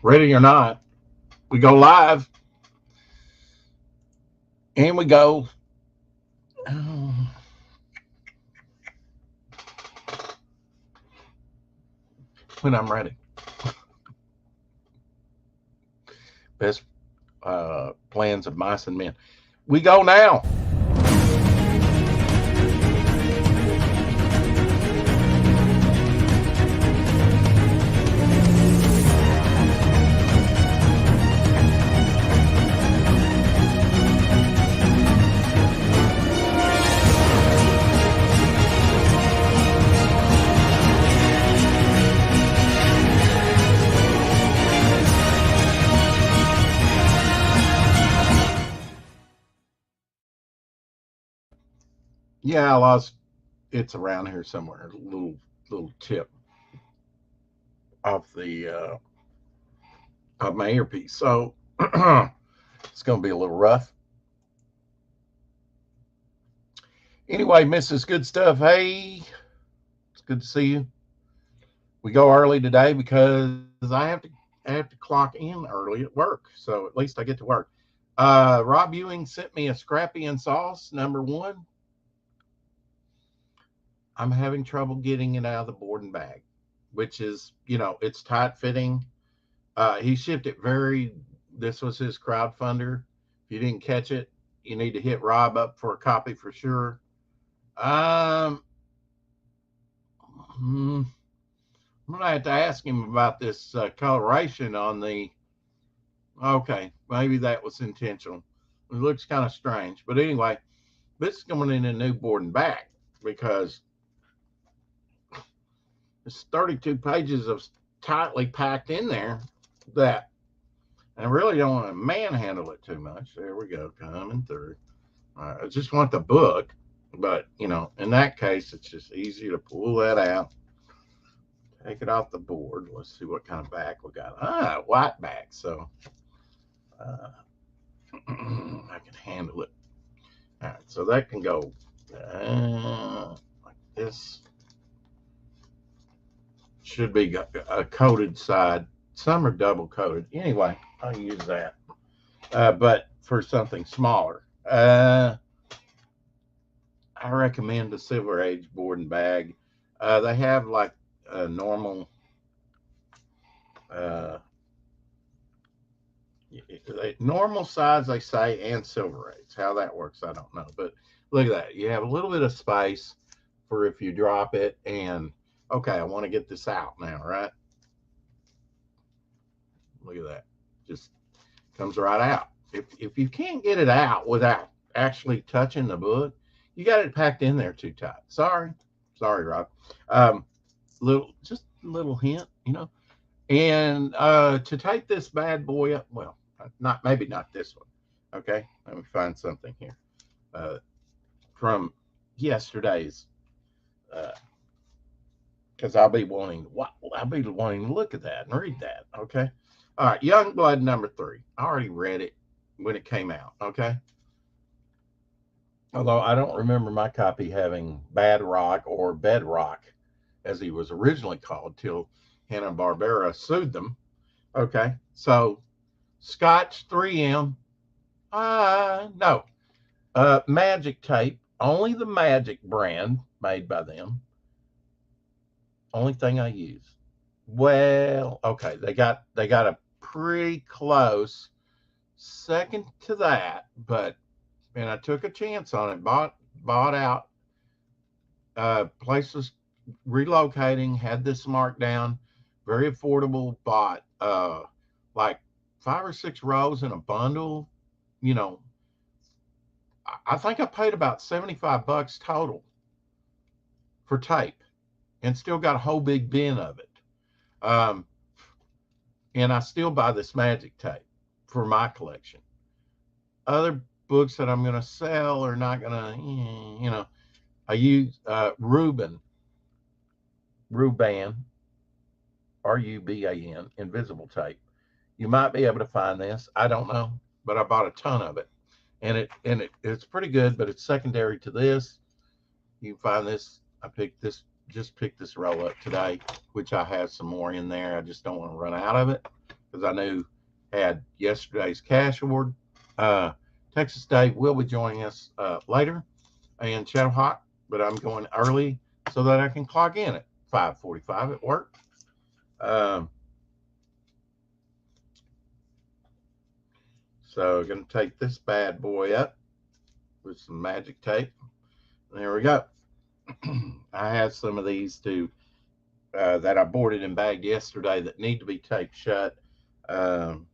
Ready or not, we go live and we go when I'm ready. Best plans of mice and men. We go now. Yeah, I lost. It's around here somewhere. A little tip off the of my earpiece. So it's going to be a little rough. Anyway, Mrs. Good Stuff. Hey, it's good to see you. We go early today because I have to clock in early at work. So at least I get to work. Rob Ewing sent me a scrappy and sauce. Number one, I'm having trouble getting it out of the board and bag, which is, it's tight fitting. He shipped it this was his crowdfunder. If you didn't catch it, you need to hit Rob up for a copy for sure. Um, hmm, I'm going to have to ask him about this coloration on the. Okay, maybe that was intentional. It looks kind of strange. But anyway, this is coming in a new board and bag because it's 32 pages of tightly packed in there that I really don't want to manhandle it too much. There we go, coming through. I just want the book, but in that case, it's just easy to pull that out, take it off the board. Let's see what kind of back we got. White back, so uh, I can handle it. All right, so that can go like this. Should be a coated side. Some are double coated. Anyway, I'll use that. But for something smaller, I recommend the Silver Age board and bag. They have like a uh, normal size, they say, and Silver Age. How that works, I don't know. But look at that. You have a little bit of space for if you drop it. And okay, I want to get this out now, right? Look at that. Just comes right out. If you can't get it out without actually touching the book, you got it packed in there too tight. Sorry, Rob. Just a little hint, And to take this bad boy up, well, not this one. Okay, let me find something here from yesterday's, because I'll be wanting to look at that and read that. Okay, all right, Young Blood number 3. I already read it when it came out. Okay, although I don't remember my copy having Bad Rock or Bedrock, as he was originally called, till Hanna-Barbera sued them. Okay, so Scotch 3M, no, Magic Tape, only the Magic brand made by them. Only thing I use. Well, okay, they got a pretty close second to that, but and I took a chance on it. Bought out. Place was relocating. Had this marked down. Very affordable. Bought like 5 or 6 rows in a bundle. You know, I think I paid about $75 total for tape, and still got a whole big bin of it. Um, and I still buy this magic tape for my collection. Other books that I'm going to sell are not going to, I use Ruban, Ruban, invisible tape. You might be able to find this. I don't know, but I bought a ton of it, and it's pretty good. But it's secondary to this. You can find this. Just picked this roll up today, which I have some more in there. I just don't want to run out of it because I knew had yesterday's cash award. Uh, Texas Day will be joining us later and Shadow Hawk, but I'm going early so that I can clock in at 5:45 at work. Um, so I'm going to take this bad boy up with some magic tape. There we go. I have some of these that I boarded and bagged yesterday that need to be taped shut. Um,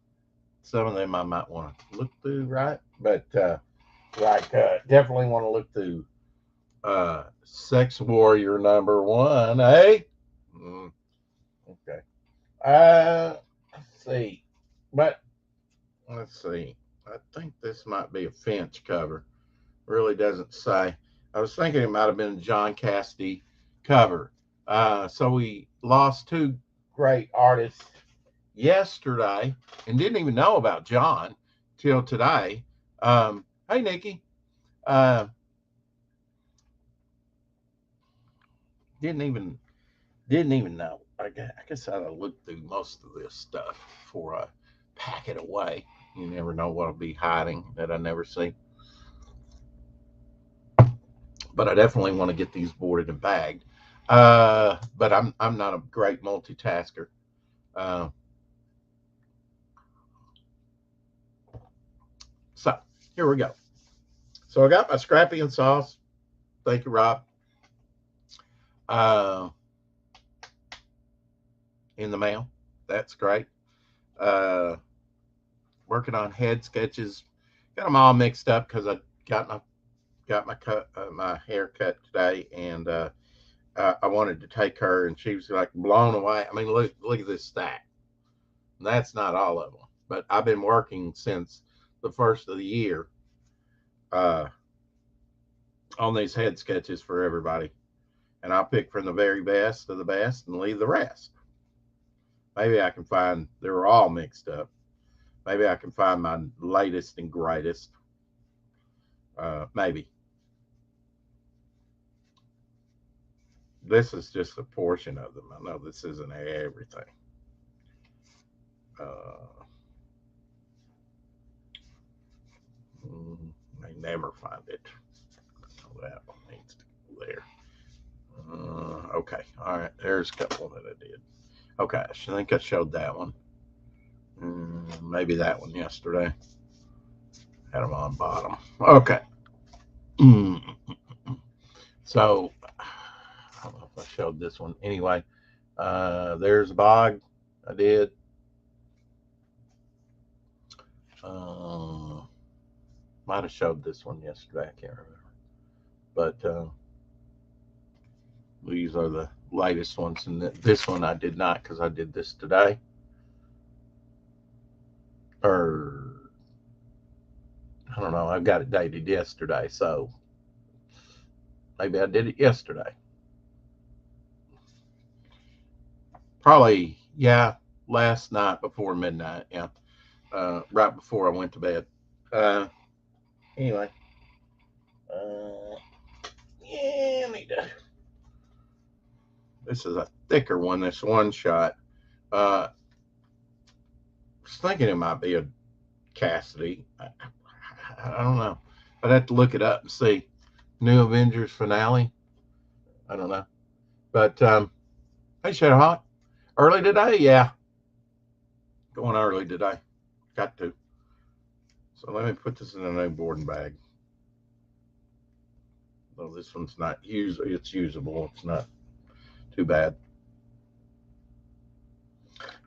some of them I might want to look through, right? But definitely want to look through Sex Warrior #1, eh? Okay. Let's see. But let's see. I think this might be a Finch cover. Really doesn't say. I was thinking it might have been a John Cassaday cover. So we lost two great artists yesterday and didn't even know about John till today. Hey, Nikki. Uh, didn't even know. I guess I gotta look through most of this stuff before I pack it away. You never know what'll be hiding that I never see. But I definitely want to get these boarded and bagged. But I'm not a great multitasker. Uh, so here we go. So I got my scrappy and sauce. Thank you, Rob. Uh, in the mail. That's great. Uh, Working on head sketches. Got them all mixed up because I got my hair cut today, and I wanted to take her, and she was like blown away. I mean, look at this stack. That's not all of them, but I've been working since the first of the year uh, on these head sketches for everybody, and I'll pick from the very best of the best and leave the rest. Maybe I can find they were all mixed up. Maybe I can find my latest and greatest. Maybe this is just a portion of them. I know this isn't everything. Uh, I never find it. So that one needs to go there. Okay. All right. There's a couple that I did. Okay. I think I showed that one. Maybe that one yesterday. Had them on bottom. Okay. So, I don't know if I showed this one. Anyway, there's a bog. I did. Might have showed this one yesterday. I can't remember. But these are the latest ones. And this one I did not because I did this today. Or, I don't know. I've got it dated yesterday. So maybe I did it yesterday. Probably, yeah, last night before midnight. Yeah. Right before I went to bed. Anyway. Yeah, I need to. This is a thicker one. This one shot. I was thinking it might be a Cassaday. I don't know. I'd have to look it up and see. New Avengers finale. I don't know. But hey, Shadowhawk. Early today, yeah. Going early today. Got to. So let me put this in a new boarding bag. Though this one's not it's usable. It's not too bad.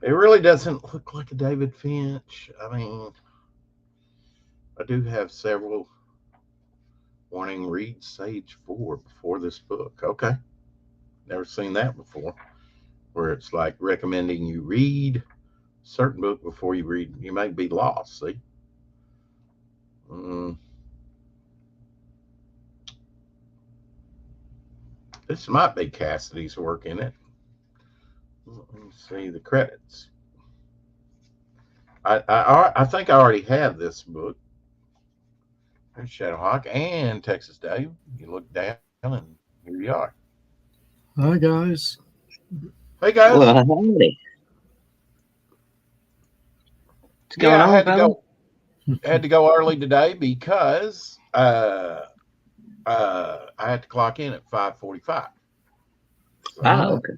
It really doesn't look like a David Finch. I mean, I do have several warning read Sage 4 before this book. Okay. Never seen that before. Where it's like recommending you read a certain book before you read. You may be lost, see? This might be Cassaday's work in it. Let me see the credits. I think I already have this book. There's Shadowhawk and Texas Day. You look down and here you are. Hi, guys. Hey guys. Well, howdy. What's going on, brother? Had to go early today because I had to clock in at 5:45. So, Okay.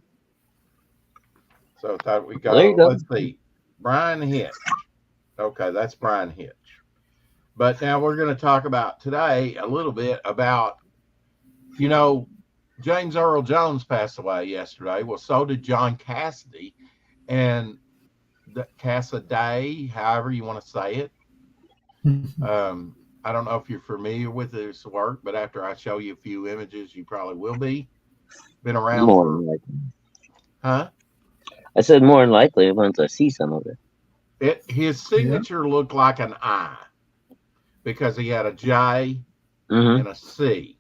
so I thought we Well, there you go. go. Let's see, Brian Hitch. Okay, that's Brian Hitch. But now we're going to talk about today a little bit about, you know, James Earl Jones passed away yesterday. Well, so did John Cassaday, and the Cassaday, however you want to say it. I don't know if you're familiar with his work, but after I show you a few images, you probably will be. Been around More for, than likely. huh? I said more than likely once I see some of it. His signature looked like an I because he had a J Mm-hmm. and a C,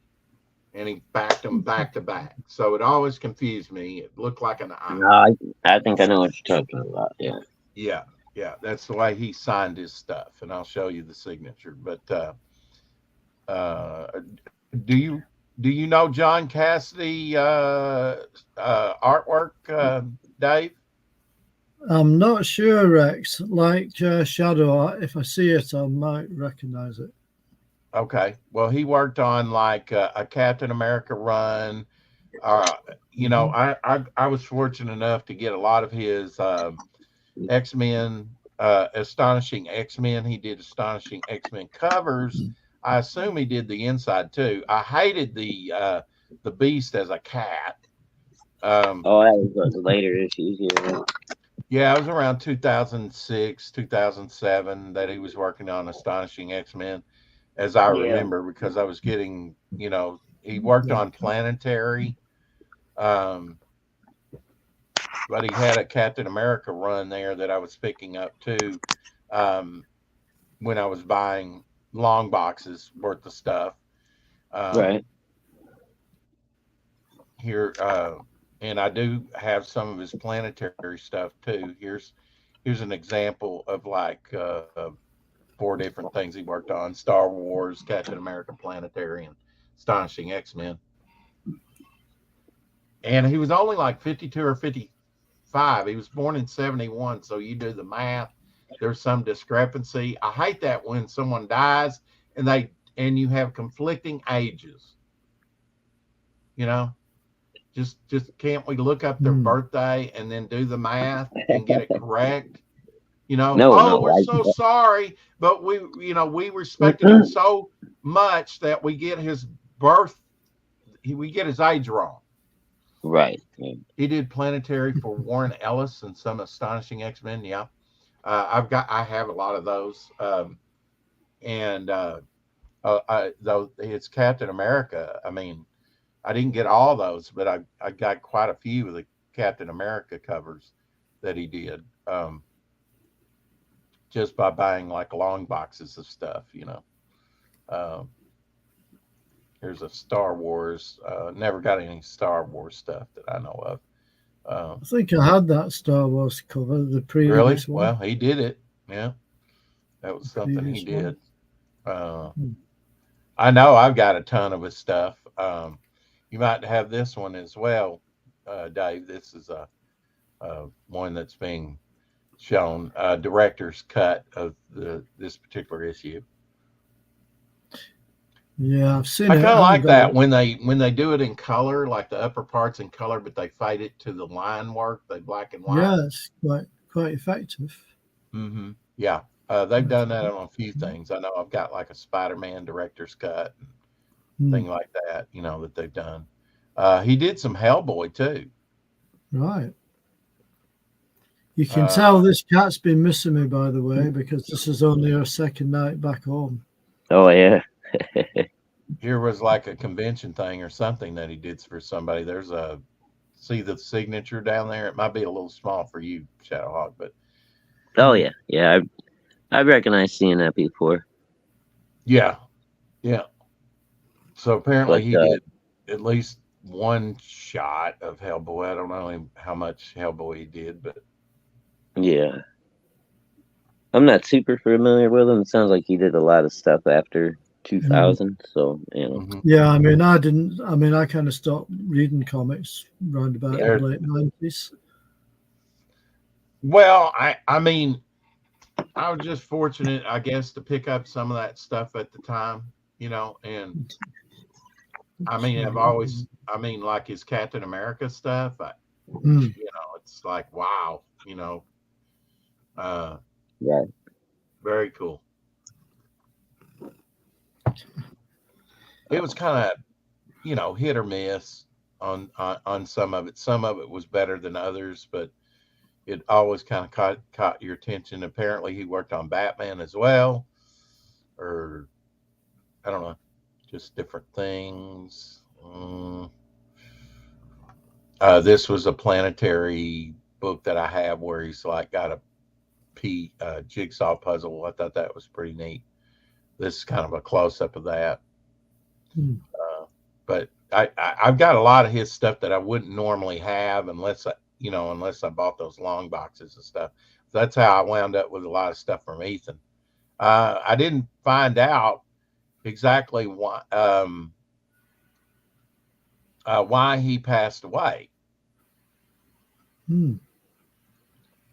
and he backed them back to back. So it always confused me. It looked like an I. No, I think I know what you're talking about. Yeah. Yeah, yeah, that's the way he signed his stuff, and I'll show you the signature. But uh, do you know John Cassidy artwork, Dave? I'm not sure, Rex. Like Shadow, if I see it, I might recognize it. Okay, well, he worked on like a Captain America run. I was fortunate enough to get a lot of his X-Men, Astonishing X-Men. He did Astonishing X-Men covers. I assume he did the inside too. I hated the Beast as a cat. That was the later issues. Yeah. Yeah, it was around 2006, 2007 that he was working on Astonishing X-Men, as I remember, because I was getting, he worked on Planetary, um, but he had a Captain America run there that I was picking up too, when I was buying long boxes worth of stuff. Right. Here, and I do have some of his Planetary stuff too. Here's an example of like 4 different things he worked on: Star Wars, Captain America, Planetary, and Astonishing X-Men. And he was only like 52 or 55. He was born in 71, so you do the math. There's some discrepancy. I hate that when someone dies and you have conflicting ages. Just can't we look up their birthday and then do the math and get it correct? We're so sorry, but we respected him so much that we get his we get his age wrong. Right. He did Planetary for Warren Ellis and some Astonishing X-Men. Yeah. I have a lot of those. Though it's Captain America. I mean, I didn't get all those, but I got quite a few of the Captain America covers that he did. Just by buying like long boxes of stuff, Here's a Star Wars. Never got any Star Wars stuff that I know of. I think I had that Star Wars cover, the previous really? one. Well, he did it. Yeah, that was something he did. I know I've got a ton of his stuff. You might have this one as well, Dave. This is a one that's being shown, director's cut of this particular issue. Yeah, I've seen I it. kind of like that when they do it in color, like the upper parts in color, but they fade it to the line work, they black and white. Yeah, it's quite effective. Mm-hmm. Yeah, they've done that on a few things. I know I've got like a Spider-Man director's cut and thing like that, that they've done. He did some Hellboy too. Right. You can tell this cat's been missing me, by the way, because this is only her second night back home. Oh, yeah. Here was like a convention thing or something that he did for somebody. See the signature down there? It might be a little small for you, Shadowhawk, but. Oh, yeah. Yeah, I've recognized seeing that before. Yeah. Yeah. So apparently he did at least one shot of Hellboy. I don't know how much Hellboy he did, but. Yeah. I'm not super familiar with him. It sounds like he did a lot of stuff after 2000. So, Yeah, I mean, I kind of stopped reading comics around about the late 90s. Well, I mean, I was just fortunate, I guess, to pick up some of that stuff at the time, and I mean, like his Captain America stuff, it's like, wow, uh, Right. very cool. It was kind of, hit or miss on some of it. Some of it was better than others, but it always kind of caught your attention. Apparently, he worked on Batman as well, or I don't know, just different things. This was a planetary book that I have where he's like got a jigsaw puzzle. I thought that was pretty neat. This is kind of a close up of that. But I've got a lot of his stuff that I wouldn't normally have unless I bought those long boxes and stuff. That's how I wound up with a lot of stuff from Ethan. I didn't find out exactly why he passed away.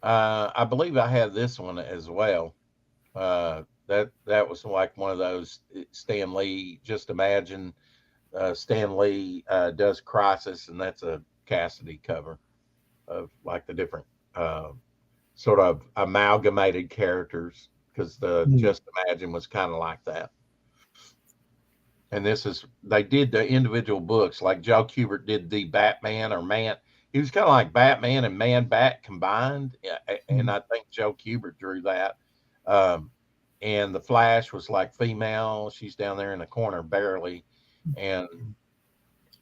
I believe I had this one as well. That was like one of those Stan Lee. Just imagine Stan Lee does Crisis, and that's a Cassaday cover of like the different sort of amalgamated characters, because the Just Imagine was kind of like that. And they did the individual books, like Joe Kubert did the Batman or Man. He was kind of like Batman and Man Bat combined. And I think Joe Kubert drew that. And the Flash was like female. She's down there in the corner, barely. And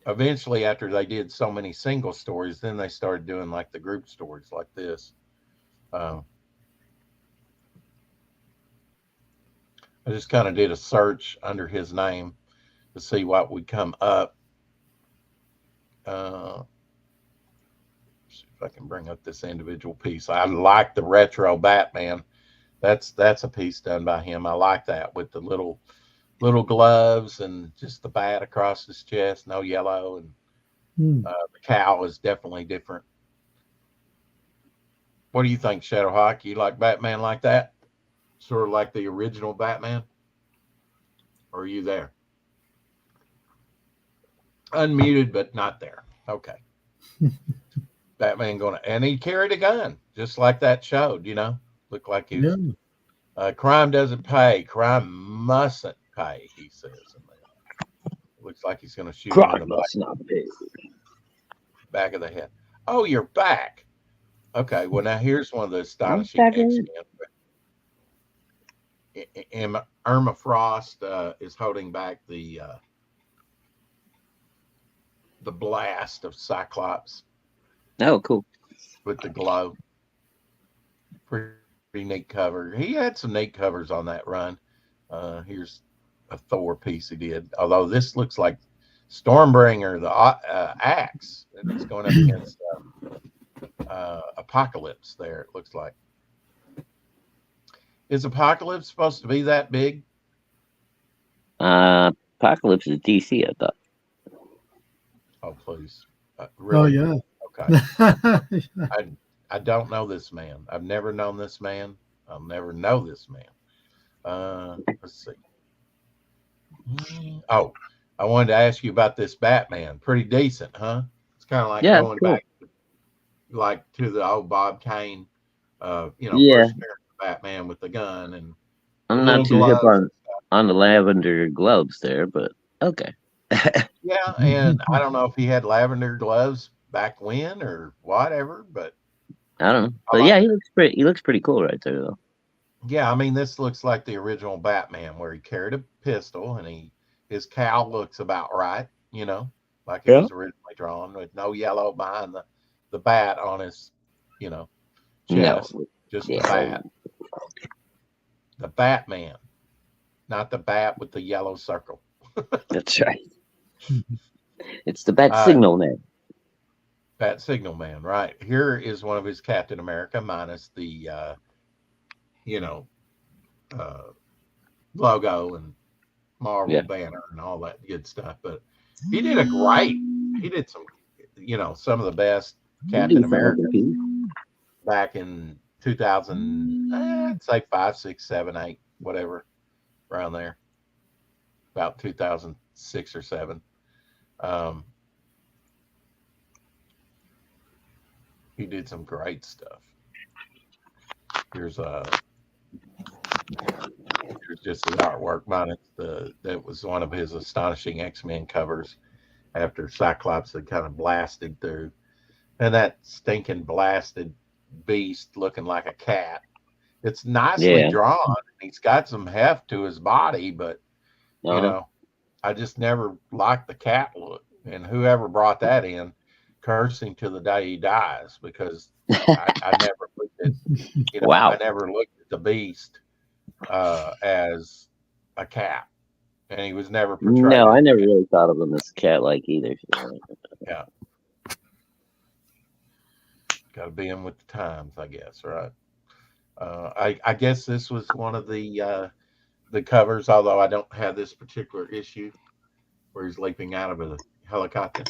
eventually, after they did so many single stories, then they started doing like the group stories like this. I just kind of did a search under his name to see what would come up. See if I can bring up this individual piece. I like the retro Batman. That's a piece done by him. I like that with the little gloves and just the bat across his chest, no yellow, and the cowl is definitely different. What do you think, Shadowhawk? You like Batman like that? Sort of like the original Batman? Or are you there? Unmuted, but not there. Okay. Batman and he carried a gun, just like that showed, Looked like he was, crime doesn't pay. Crime mustn't pay, he says. Looks like he's going to shoot him in the back of the head. Oh, you're back. Okay, well, now here's one of the astonishing X-Men. Irma Frost is holding back the blast of Cyclops. Oh, cool. With the glow. Pretty neat cover. He had some neat covers on that run. Here's a Thor piece he did. Although this looks like Stormbringer, the axe. And it's going up against Apocalypse there, it looks like. Is Apocalypse supposed to be that big? Apocalypse is DC, I thought. Oh, please. Really? Oh, yeah. Okay. I don't know this man. I've never known this man. I'll never know this man. Let's see. Oh, I wanted to ask you about this Batman. Pretty decent, huh? It's kind of like going back like to the old Bob Kane, first appearance of Batman with the gun. And I'm not too hip on the lavender gloves there, but okay. Yeah, and I don't know if he had lavender gloves back when or whatever, but I don't know. But yeah, he looks pretty cool right there though. Yeah, I mean, this looks like the original Batman where he carried a pistol and his cowl looks about right, like it was originally drawn, with no yellow behind the bat on his, chest. No. Just the bat. The Batman, not the bat with the yellow circle. That's right. It's the Bat Signal Man. Bat Signal Man, right. Here is one of his Captain America minus the, logo and Marvel banner and all that good stuff. But he did some, some of the best Captain America back in 2000, I'd say 5, 6, 7, 8, whatever, around there, about 2006 or 7. Um, he did some great stuff. Here's just his artwork. That was one of his astonishing X-Men covers after Cyclops had kind of blasted through, and that stinking blasted beast looking like a cat. It's nicely drawn. He's got some heft to his body, but you know, I just never liked the cat look. And whoever brought that in, curse him to the day he dies, because I never looked at, I never looked at the beast as a cat, and he was never portrayed. No, I never really thought of him as cat-like either. Yeah, got to be in with the times, I guess, right? I guess this was one of the covers, although I don't have this particular issue where he's leaping out of a helicopter.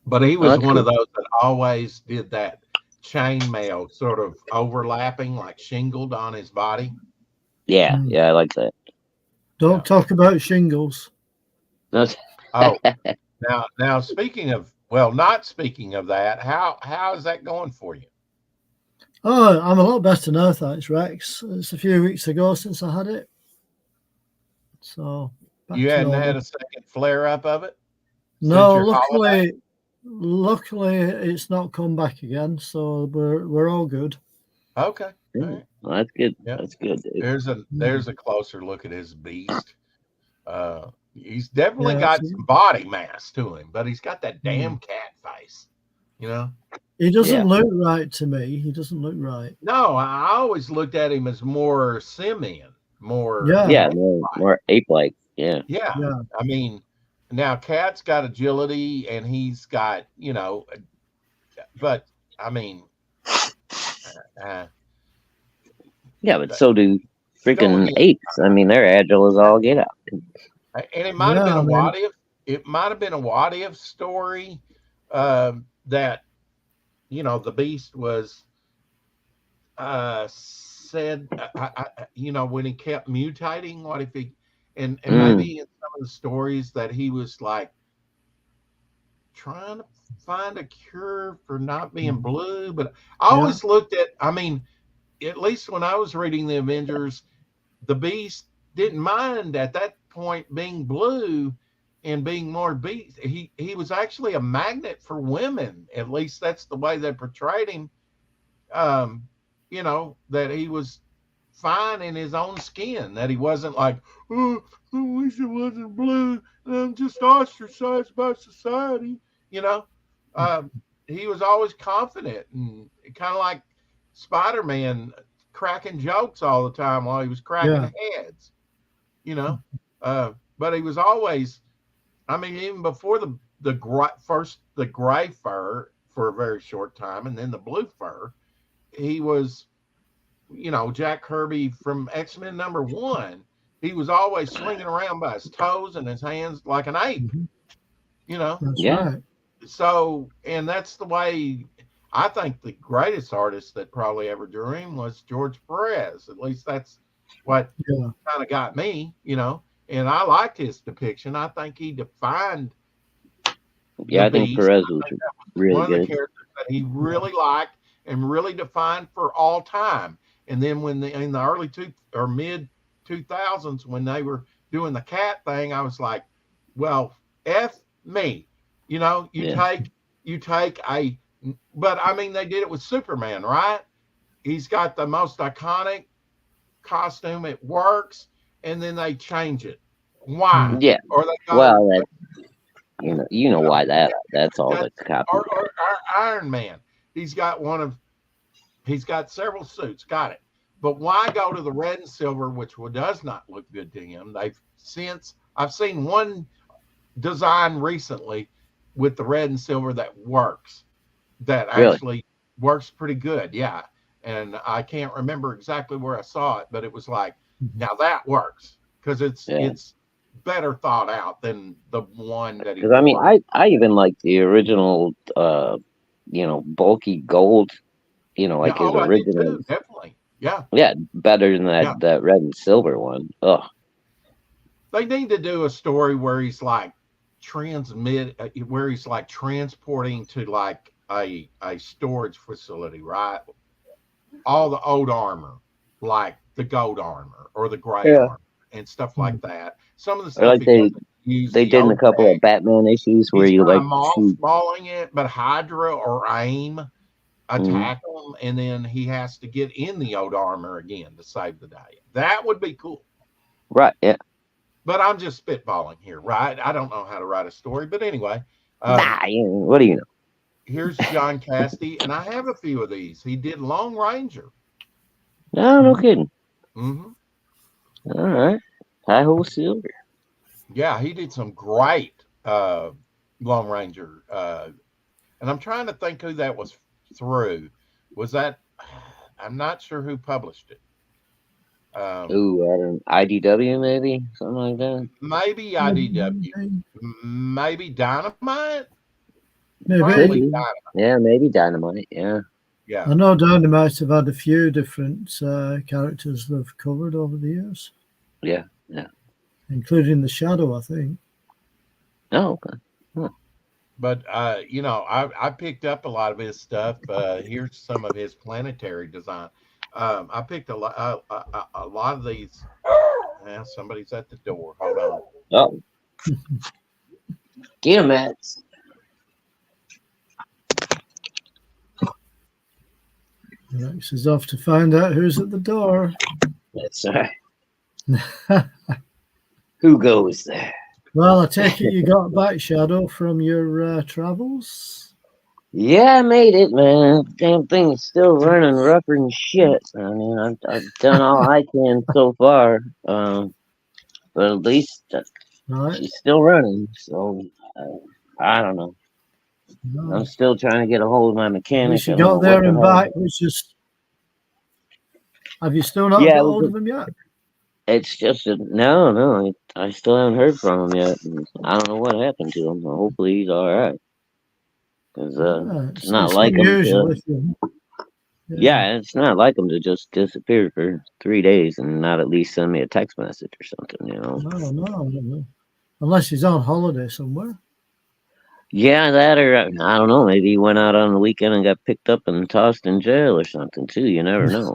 But he was one of those that always did that chainmail sort of overlapping, like shingled on his body. Yeah, I like that. Don't talk about shingles. Oh, now speaking of, not speaking of that, how is that going for you? Oh, I'm a lot better now, thanks, Rex. It's a few weeks ago since I had it. So you hadn't had a second flare up of it? No, luckily it's not come back again, so we're all good. Okay. All right. Well, that's good. Yeah. That's good, dude. There's a closer look at his beast. He's definitely got some body mass to him, but he's got that damn cat face. He doesn't look right to me. He doesn't look right. No, I always looked at him as more simian, more more ape-like. Yeah. I mean, now Cat's got agility, and he's got but I mean, but so do freaking apes. I mean, they're agile as all get out. And it might have been a what if. It might have been a what if story that the beast was said. When he kept mutating, what if he and maybe in some of the stories that he was like trying to find a cure for not being blue. But I always looked at, at least when I was reading the Avengers, the Beast didn't mind at that point being blue and being more beast. He was actually a magnet for women. At least that's the way they portrayed him. That he was fine in his own skin, that he wasn't like, oh, I wish it wasn't blue. I'm just ostracized by society. He was always confident and kind of like Spider-Man cracking jokes all the time while he was cracking heads, but he was always, even before the gray fur for a very short time, and then the blue fur, he was, Jack Kirby from X-Men #1. He was always swinging around by his toes and his hands like an ape, That's right. So, and that's the way, I think the greatest artist that probably ever drew him was George Perez. At least that's what kind of got me, and I liked his depiction. I think he defined. I think Perez was really one good. of the characters that he really liked and really defined for all time. And then in the early mid 2000s, when they were doing the cat thing, I was like, well, F me, you take a, but they did it with Superman, right? He's got the most iconic costume. It works. And then they change it. Why? Yeah. Or they go, why that's all that's copied. Or Iron Man. He's got several suits. Got it. But why go to the red and silver, which does not look good to him? I've seen one design recently with the red and silver that works. That actually works pretty good. Yeah. And I can't remember exactly where I saw it, but it was like, now that works because it's better thought out than the one that he. Because I even like the original bulky gold, Yeah. like his Oh, I did original. too. Definitely. Yeah. Yeah, better than Yeah. that red and silver one. Oh, They need to do a story where he's like where he's like transporting to like a storage facility, right? All the old armor, like the gold armor or the gray yeah. armor and stuff like that. Some of the Or stuff like he doesn't use, they the did in a old couple of tech, Batman issues where he's you kind of like shoot. mothballing it, but Hydra or AIM Mhm. attack him, and then he has to get in the old armor again to save the day. That would be cool. Right? Yeah. But I'm just spitballing here, right? I don't know how to write a story, but anyway, um, Nah. What do you know? here's John Casty, and I have a few of these. He did Lone Ranger. No, no kidding. Hmm. All right. High hole silver. Yeah, he did some great Lone Ranger, and I'm trying to think who that was through. Was that? I'm not sure who published it. Um, Ooh, I don't. IDW maybe something like that. Maybe IDW, maybe Dynamite, Could Maybe. probably be. Dynamite. Yeah, maybe Dynamite. Yeah. Yeah. I know Dynamite have had a few different characters they've covered over the years, Yeah. Yeah. including the Shadow, I think. Oh, okay. Huh. But I picked up a lot of his stuff. Here's some of his planetary design. I picked a lot of these. Somebody's at the door. Hold on. Oh, get him, Matt. Rex is off to find out who's at the door. That's all right. Who goes there? Well, I take it you got back, Shadow, from your travels? Yeah, I made it, man. Damn thing is still running rougher than shit. I mean, I've done all I can so far. But at least Right. she's still running. So I don't know. No. I'm still trying to get a hold of my At mechanic. least I you don't know got what there the and hell. back, which is. Have you still not Yeah, got hold of him yet? it's just no. I still haven't heard from him yet. And I don't know what happened to him. Hopefully he's all right. Because it's not It's like him unusual to. if you. Yeah. Yeah, it's not like him to just disappear for 3 days and not at least send me a text message or something. No. Unless he's on holiday somewhere. Yeah, that or I don't know. Maybe he went out on the weekend and got picked up and tossed in jail or something too. You never know.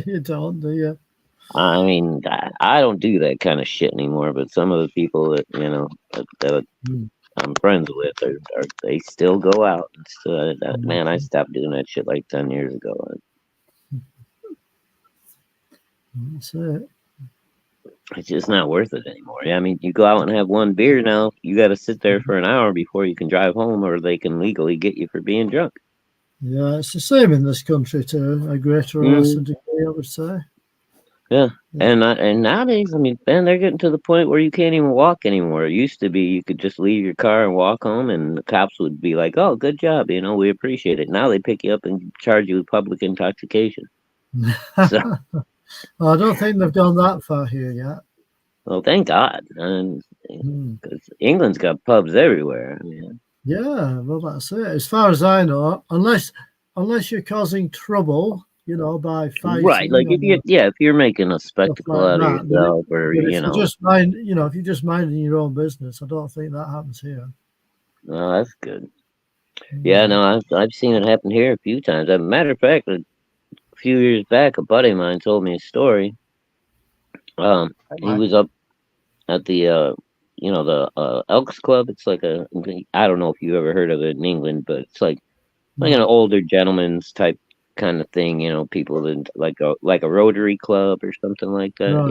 You don't, do you? I mean, I don't do that kind of shit anymore. But some of the people that Hmm. I'm friends with, they still go out. And still, man, I Mhm. stopped doing that shit like 10 years ago. That's it. It's just not worth it anymore. Yeah, I mean, you go out and have one beer now, you got to sit there for an hour before you can drive home, or they can legally get you for being drunk. Yeah, it's the same in this country to a greater or lesser Mm, degree, I would say. yeah, Yeah. and nowadays, I mean, man, they're getting to the point where you can't even walk anymore. It used to be you could just leave your car and walk home, and the cops would be like, "Oh, good job, we appreciate it." Now they pick you up and charge you with public intoxication. So, I don't think they've gone that far here yet. well, thank God, and Hmm. because England's got pubs everywhere. I mean, Yeah, well, that's it. As far as I know, unless you're causing trouble, by right? fighting Like or if you're making a stuff spectacle like out of that. But, yourself, or but if you just mind, if you're just minding your own business, I don't think that happens here. oh, that's good. Yeah, Hmm. no, I've seen it happen here a few times. As a matter of fact, a few years back, a buddy of mine told me a story. Hey, He Mike. was up at the the Elks Club. It's like I don't know if you ever heard of it in England, but it's like an No. older gentleman's type kind of thing. People that like a Rotary Club or something like that. Right.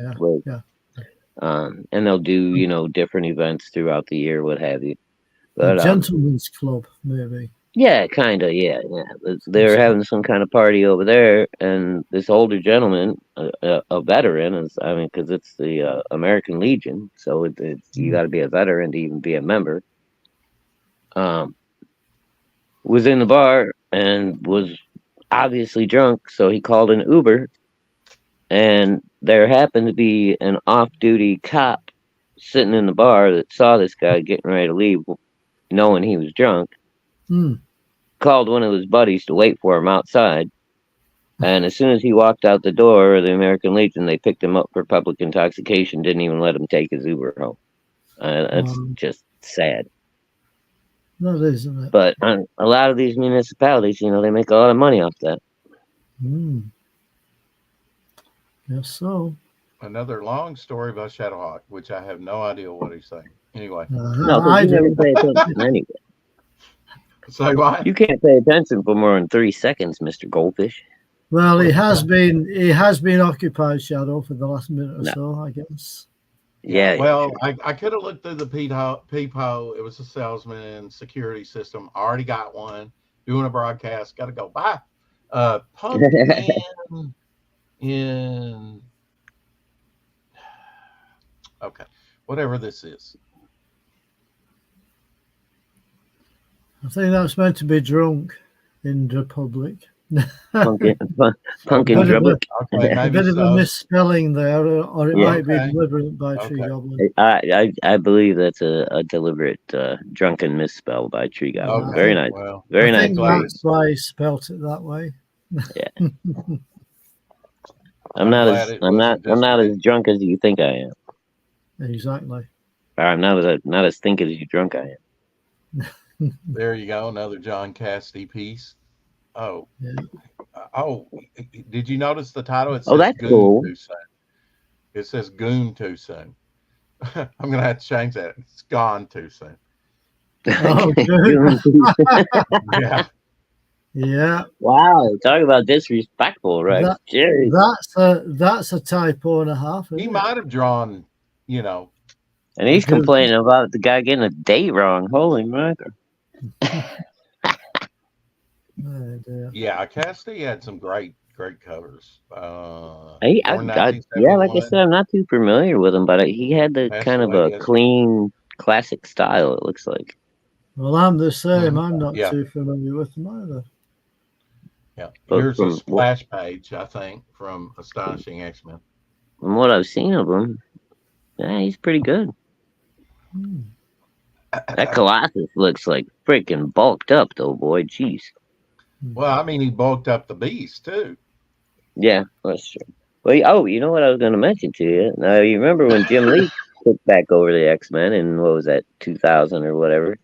Yeah. Where, Yeah. and they'll do different events throughout the year, what have you. A But gentleman's club, maybe. yeah, kind of, yeah, yeah. They were That's it. having some kind of party over there, and this older gentleman, a veteran, I mean, because it's the American Legion, so you Hmm. got to be a veteran to even be a member. Um, was in the bar and was obviously drunk, so he called an Uber, and there happened to be an off-duty cop sitting in the bar that saw this guy getting ready to leave, knowing he was drunk. called one of his buddies to wait for him outside. And as soon as he walked out the door of the American Legion, they picked him up for public intoxication. Didn't even let him take his Uber home. That's just sad. That is, isn't it? But a lot of these municipalities, they make a lot of money off that. Guess so. Another long story about Shadowhawk, which I have no idea what he's saying. Anyway. No, because you never pay attention anyway. Say what? You can't pay attention for more than 3 seconds, Mr. Goldfish. Well, he has been occupied, Shadow, for the last minute or so, I guess. Yeah. Well, sure. I could have looked through the peephole. It was a salesman security system. I already got one. Doing a broadcast. Got to go. Bye. Pumpkin in. Okay. Whatever this is. I think that's meant to be drunk in the public. Pumpkin Okay, a bit of a misspelling there, or it might be deliberate by Tree Goblin. I believe that's a deliberate drunken misspell by Tree Goblin. Okay. Very nice. Well, very nice. I think that's why he spelt it that way. Yeah. I'm not as drunk as you think I am. Exactly. Or I'm not as thinking as you drunk I am. There you go, another John Cassaday piece. Oh, did you notice the title? It says that's Goon cool. Too Soon. It says Goon Too Soon. I'm going to have to change that. It's Gone Too Soon. Oh, Yeah. Yeah. Wow, talk about disrespectful, right? That's a typo and a half. He might have drawn, And he's complaining about the guy getting a date wrong. Holy mackerel. Yeah, Cassaday had some great covers. Like I said, I'm not too familiar with him, but he had the kind of a clean, classic style, it looks like. Well, I'm the same. I'm not too familiar with him either. Yeah, here's a splash page, I think, from Astonishing X-Men. From what I've seen of him, he's pretty good. That Colossus looks like freaking bulked up, though, boy. Jeez. Well, I mean, he bulked up the Beast, too. Yeah, that's true. Well, you know what I was going to mention to you? Now, you remember when Jim Lee took back over the X-Men in, 2000 or whatever?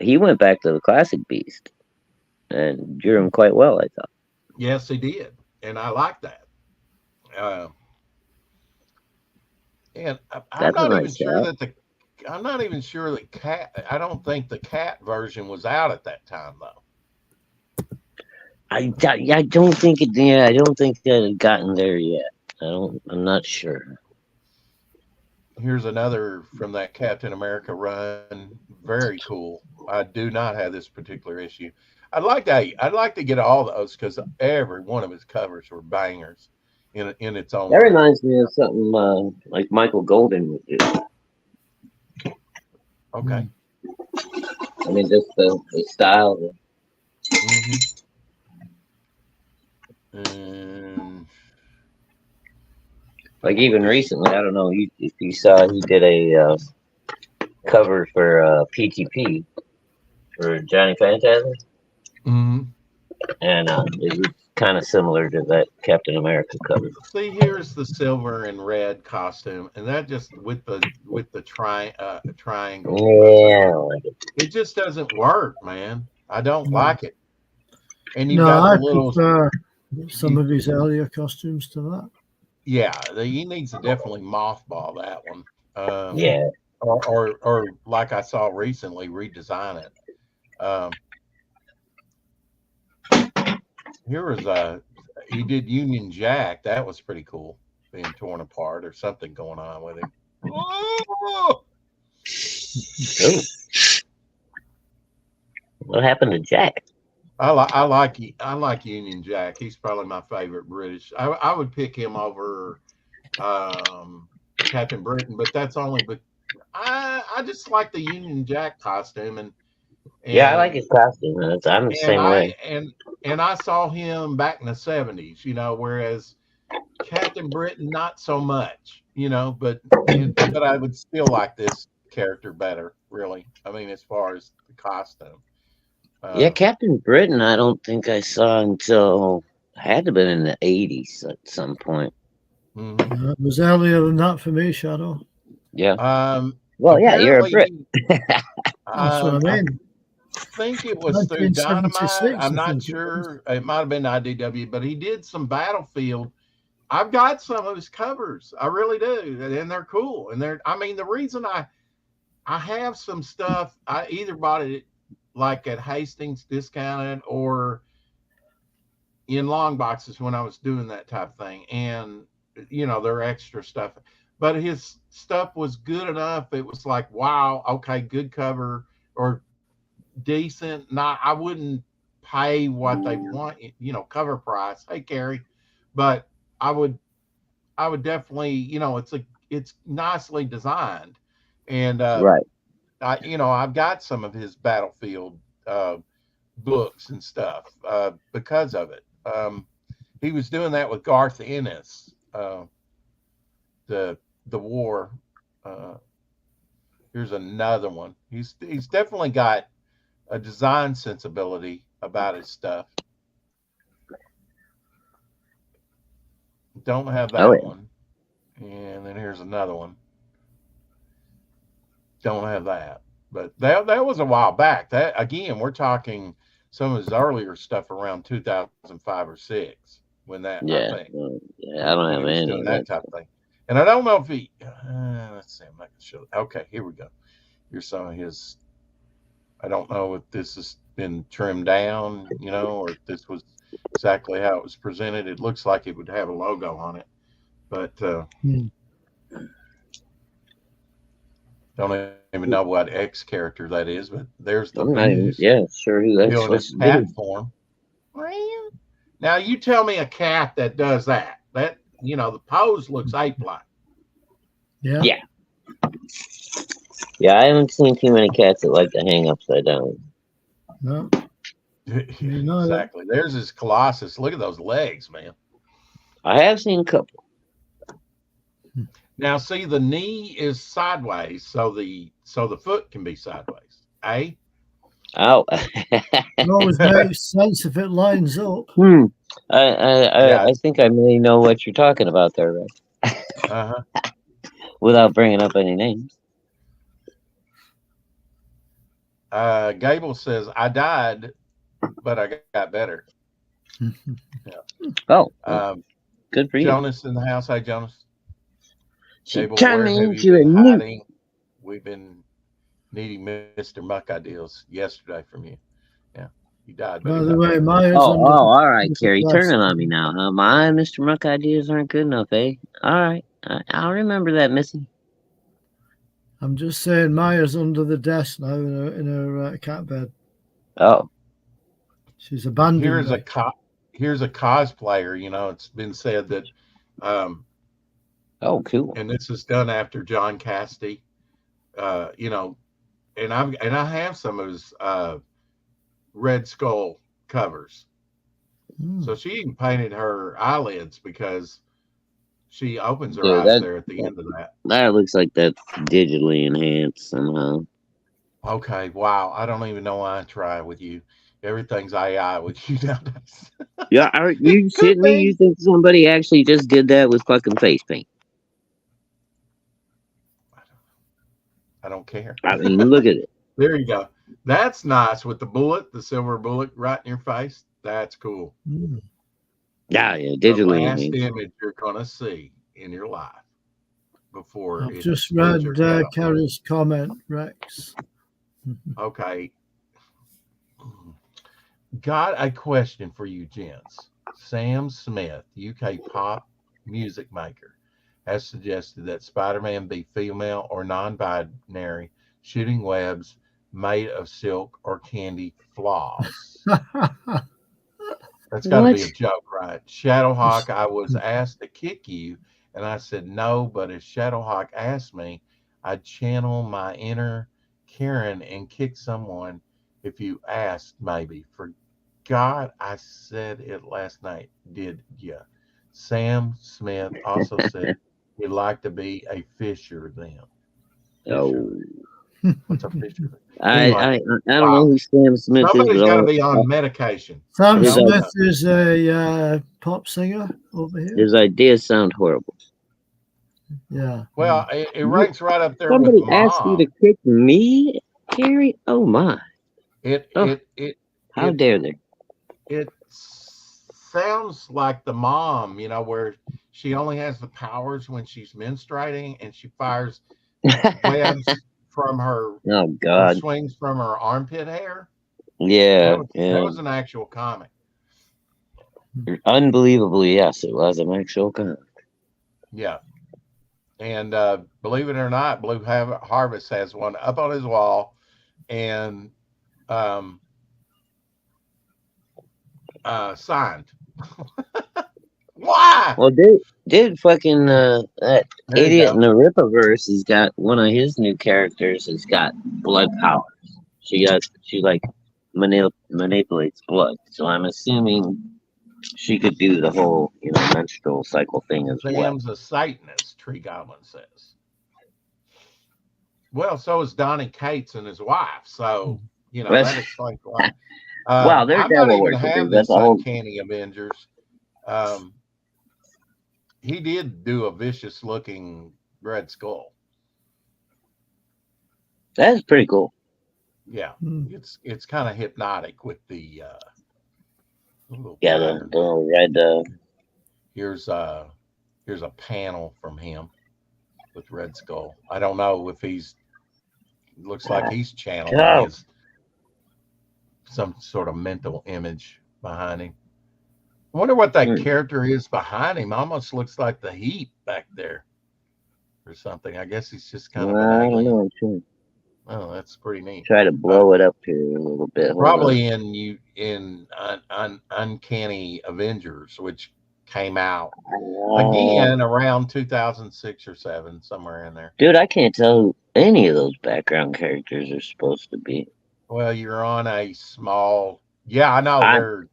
He went back to the classic Beast and drew him quite well, I thought. Yes, he did. And I like that. And I'm not even sure that Cat. I don't think the Cat version was out at that time, though. I don't think it. Yeah, I don't think that had gotten there yet. I'm not sure. Here's another from that Captain America run. Very cool. I do not have this particular issue. I'd like to get all those because every one of his covers were bangers in its own. That reminds me of something like Michael Golden would do. Okay. I mean, just the style. Like even recently, I don't know if you saw, he did a cover for PTP for Johnny Phantasm. And it was kind of similar to that Captain America cover. See, here's the silver and red costume, and that just with the triangle. Yeah, it just doesn't work, man. I don't like it. And I prefer some of his earlier costumes to that. Yeah, he needs to definitely mothball that one. Yeah, or like I saw recently, redesign it. Here was he did Union Jack. That was pretty cool, being torn apart or something going on with him. Oh! What happened to Jack? I like Union Jack. He's probably my favorite British. I would pick him over Captain Britain, but that's only. But I just like the Union Jack costume and yeah, I like his costume. I'm the same way. And I saw him back in the 70s, whereas Captain Britain not so much, but I would still like this character better, really. I mean, as far as the costume. Yeah, Uh, Captain Britain, I don't think I saw until had to been in the 80s at some point. mhm. It was earlier than that for me, Shadow. Yeah. Well, yeah, you're a Apparently, Brit. That's what I I mean. think it was through Dynamite. 1976, I'm I not think it was. sure. It might have been IDW, but he did some Battlefield. I've got some of his covers. I really do, and they're cool. And they're. I mean, the reason I have some stuff. I either bought it like at Hastings discounted or in long boxes when I was doing that type of thing, and they're extra stuff. But his stuff was good enough. It was like, wow, okay, good cover or decent. Not, I wouldn't pay what they want, cover price. Hey, Carrie, but I would, I would definitely, it's nicely designed, and Right. I've got some of his Battlefield books and stuff because of it. He was doing that with Garth Ennis, the war. Uh, Here's another one. He's definitely got a design sensibility about his stuff. Don't have Oh, that yeah. one. And then here's another one. Don't have that. But that was a while back. That again, we're talking some of his earlier stuff around 2005 or six when that I Yeah. think Yeah, I don't when have he was any doing of that that type stuff. of thing. And I don't know if he. Let's see. I'm not gonna show. Okay, here we go. Here's some of his. I don't know if this has been trimmed down, or if this was exactly how it was presented. It looks like it would have a logo on it, but Hmm. don't even know what X character that is. But there's the I'm not Booze even, yeah, sure who that's doing his supposed to be. cat form. Now you tell me a cat that does that. That the pose looks ape-like. Yeah. Yeah. Yeah, I haven't seen too many cats that like to hang upside down. No, me neither. Exactly. There's his Colossus. Look at those legs, man. I have seen a couple. Now see the knee is sideways, so the foot can be sideways. Eh? Oh. It always makes sense if it lines up. Hmm. I, I Yeah. I think I may know what you're talking about there, Rick. Uh-huh. Without bringing up any names. Gable says, I died, but I got better. Yeah. Oh, well, Um, good for you. Jonas in the house. Hey, Jonas. She Gable, turned where me have you into been a newt. hiding? We've been needing Mr. Muck ideals yesterday from you. Yeah. He died, but he By the got way, better. Maya's Oh, under all right, the Carrie, desk. turning on me now, huh? My Mr. Muck ideas aren't good enough, eh? All right, I'll remember that, Missy. I'm just saying, Maya's under the desk now in her cat bed. Oh, She's abandoned Here's a me. co- here's a cosplayer. It's been said that, um, oh, cool. and this is done after John Cassaday. And I have some of his Red Skull covers. Hmm. So she even painted her eyelids because she opens her Dude, eyes there at the end of that. that looks like that's digitally enhanced somehow. Okay, wow. I don't even know why I try with you. Everything's AI with you nowadays. Yeah, are It you could shitting me? You be. think somebody actually just did that with fucking face paint? I don't care. I mean, look at it. There you go. That's nice with the bullet, the silver bullet right in your face. That's cool. Hmm. Yeah, yeah, The digitally last enhanced. image you're going to see in your life before I've it just splits read your head off. Carrie's comment, Rex. Okay. Got a question for you, gents. Sam Smith, UK pop music maker, has suggested that Spider Man be female or non binary, shooting webs made of silk or candy floss. That's got to What? be a joke, right? Shadowhawk, I was asked to kick you, and I said no, but if Shadowhawk asked me, I'd channel my inner Karen and kick someone if you asked, maybe. For God, I said it last night. Did ya? Sam Smith also said he'd like to be a Fisher then. Fisher Oh, then. What's a picture? I Anyway, I I don't know wow. who Sam Smith is, Somebody's but got to be on medication. Sam his Smith is a pop singer over here. his ideas sound horrible. Yeah. Well, it You, ranks right up there with somebody asked you to Mom. kick me, Gary? Oh my! It Oh, it it how it dare they? it sounds like the mom, where she only has the powers when she's menstruating, and she fires webs from Oh or God! swings from her armpit hair. That Yeah, was that yeah. was an actual comic. Unbelievably, yes, it was an actual con. Yeah, and believe it or not, Blue Harvest has one up on his wall, and um, signed. Why? Well, did fucking that There you idiot in go. the Rippaverse has got one of his new characters has got blood powers. She like manipulates blood. So I'm assuming she could do the whole menstrual cycle thing as well. Sam's a Satanist, Tree Goblin says. Well, so is Donnie Cates and his wife. So, But, that explains why. wow, they're I might devil even worshippers. have That's this a whole. Uncanny Avengers. Um, he did do a vicious looking Red Skull. That's pretty cool. Yeah. Hmm. It's kind of hypnotic with the little Yeah, pattern the there. red. Here's here's a panel from him with Red Skull. I don't know if looks like he's channeling Oh, his some sort of mental image behind him. I wonder what that hmm. character is behind him. Almost looks like the Heat back there or something. I guess he's just kind of an I don't alien. know. I'm trying, Oh, that's pretty neat. try to blow it up here a little bit. Hold on. Probably in Uncanny Avengers, which came out again around 2006 or seven, somewhere in there. Dude, I can't tell who any of those background characters are supposed to be. Well, you're on a small. Yeah, I know I they're.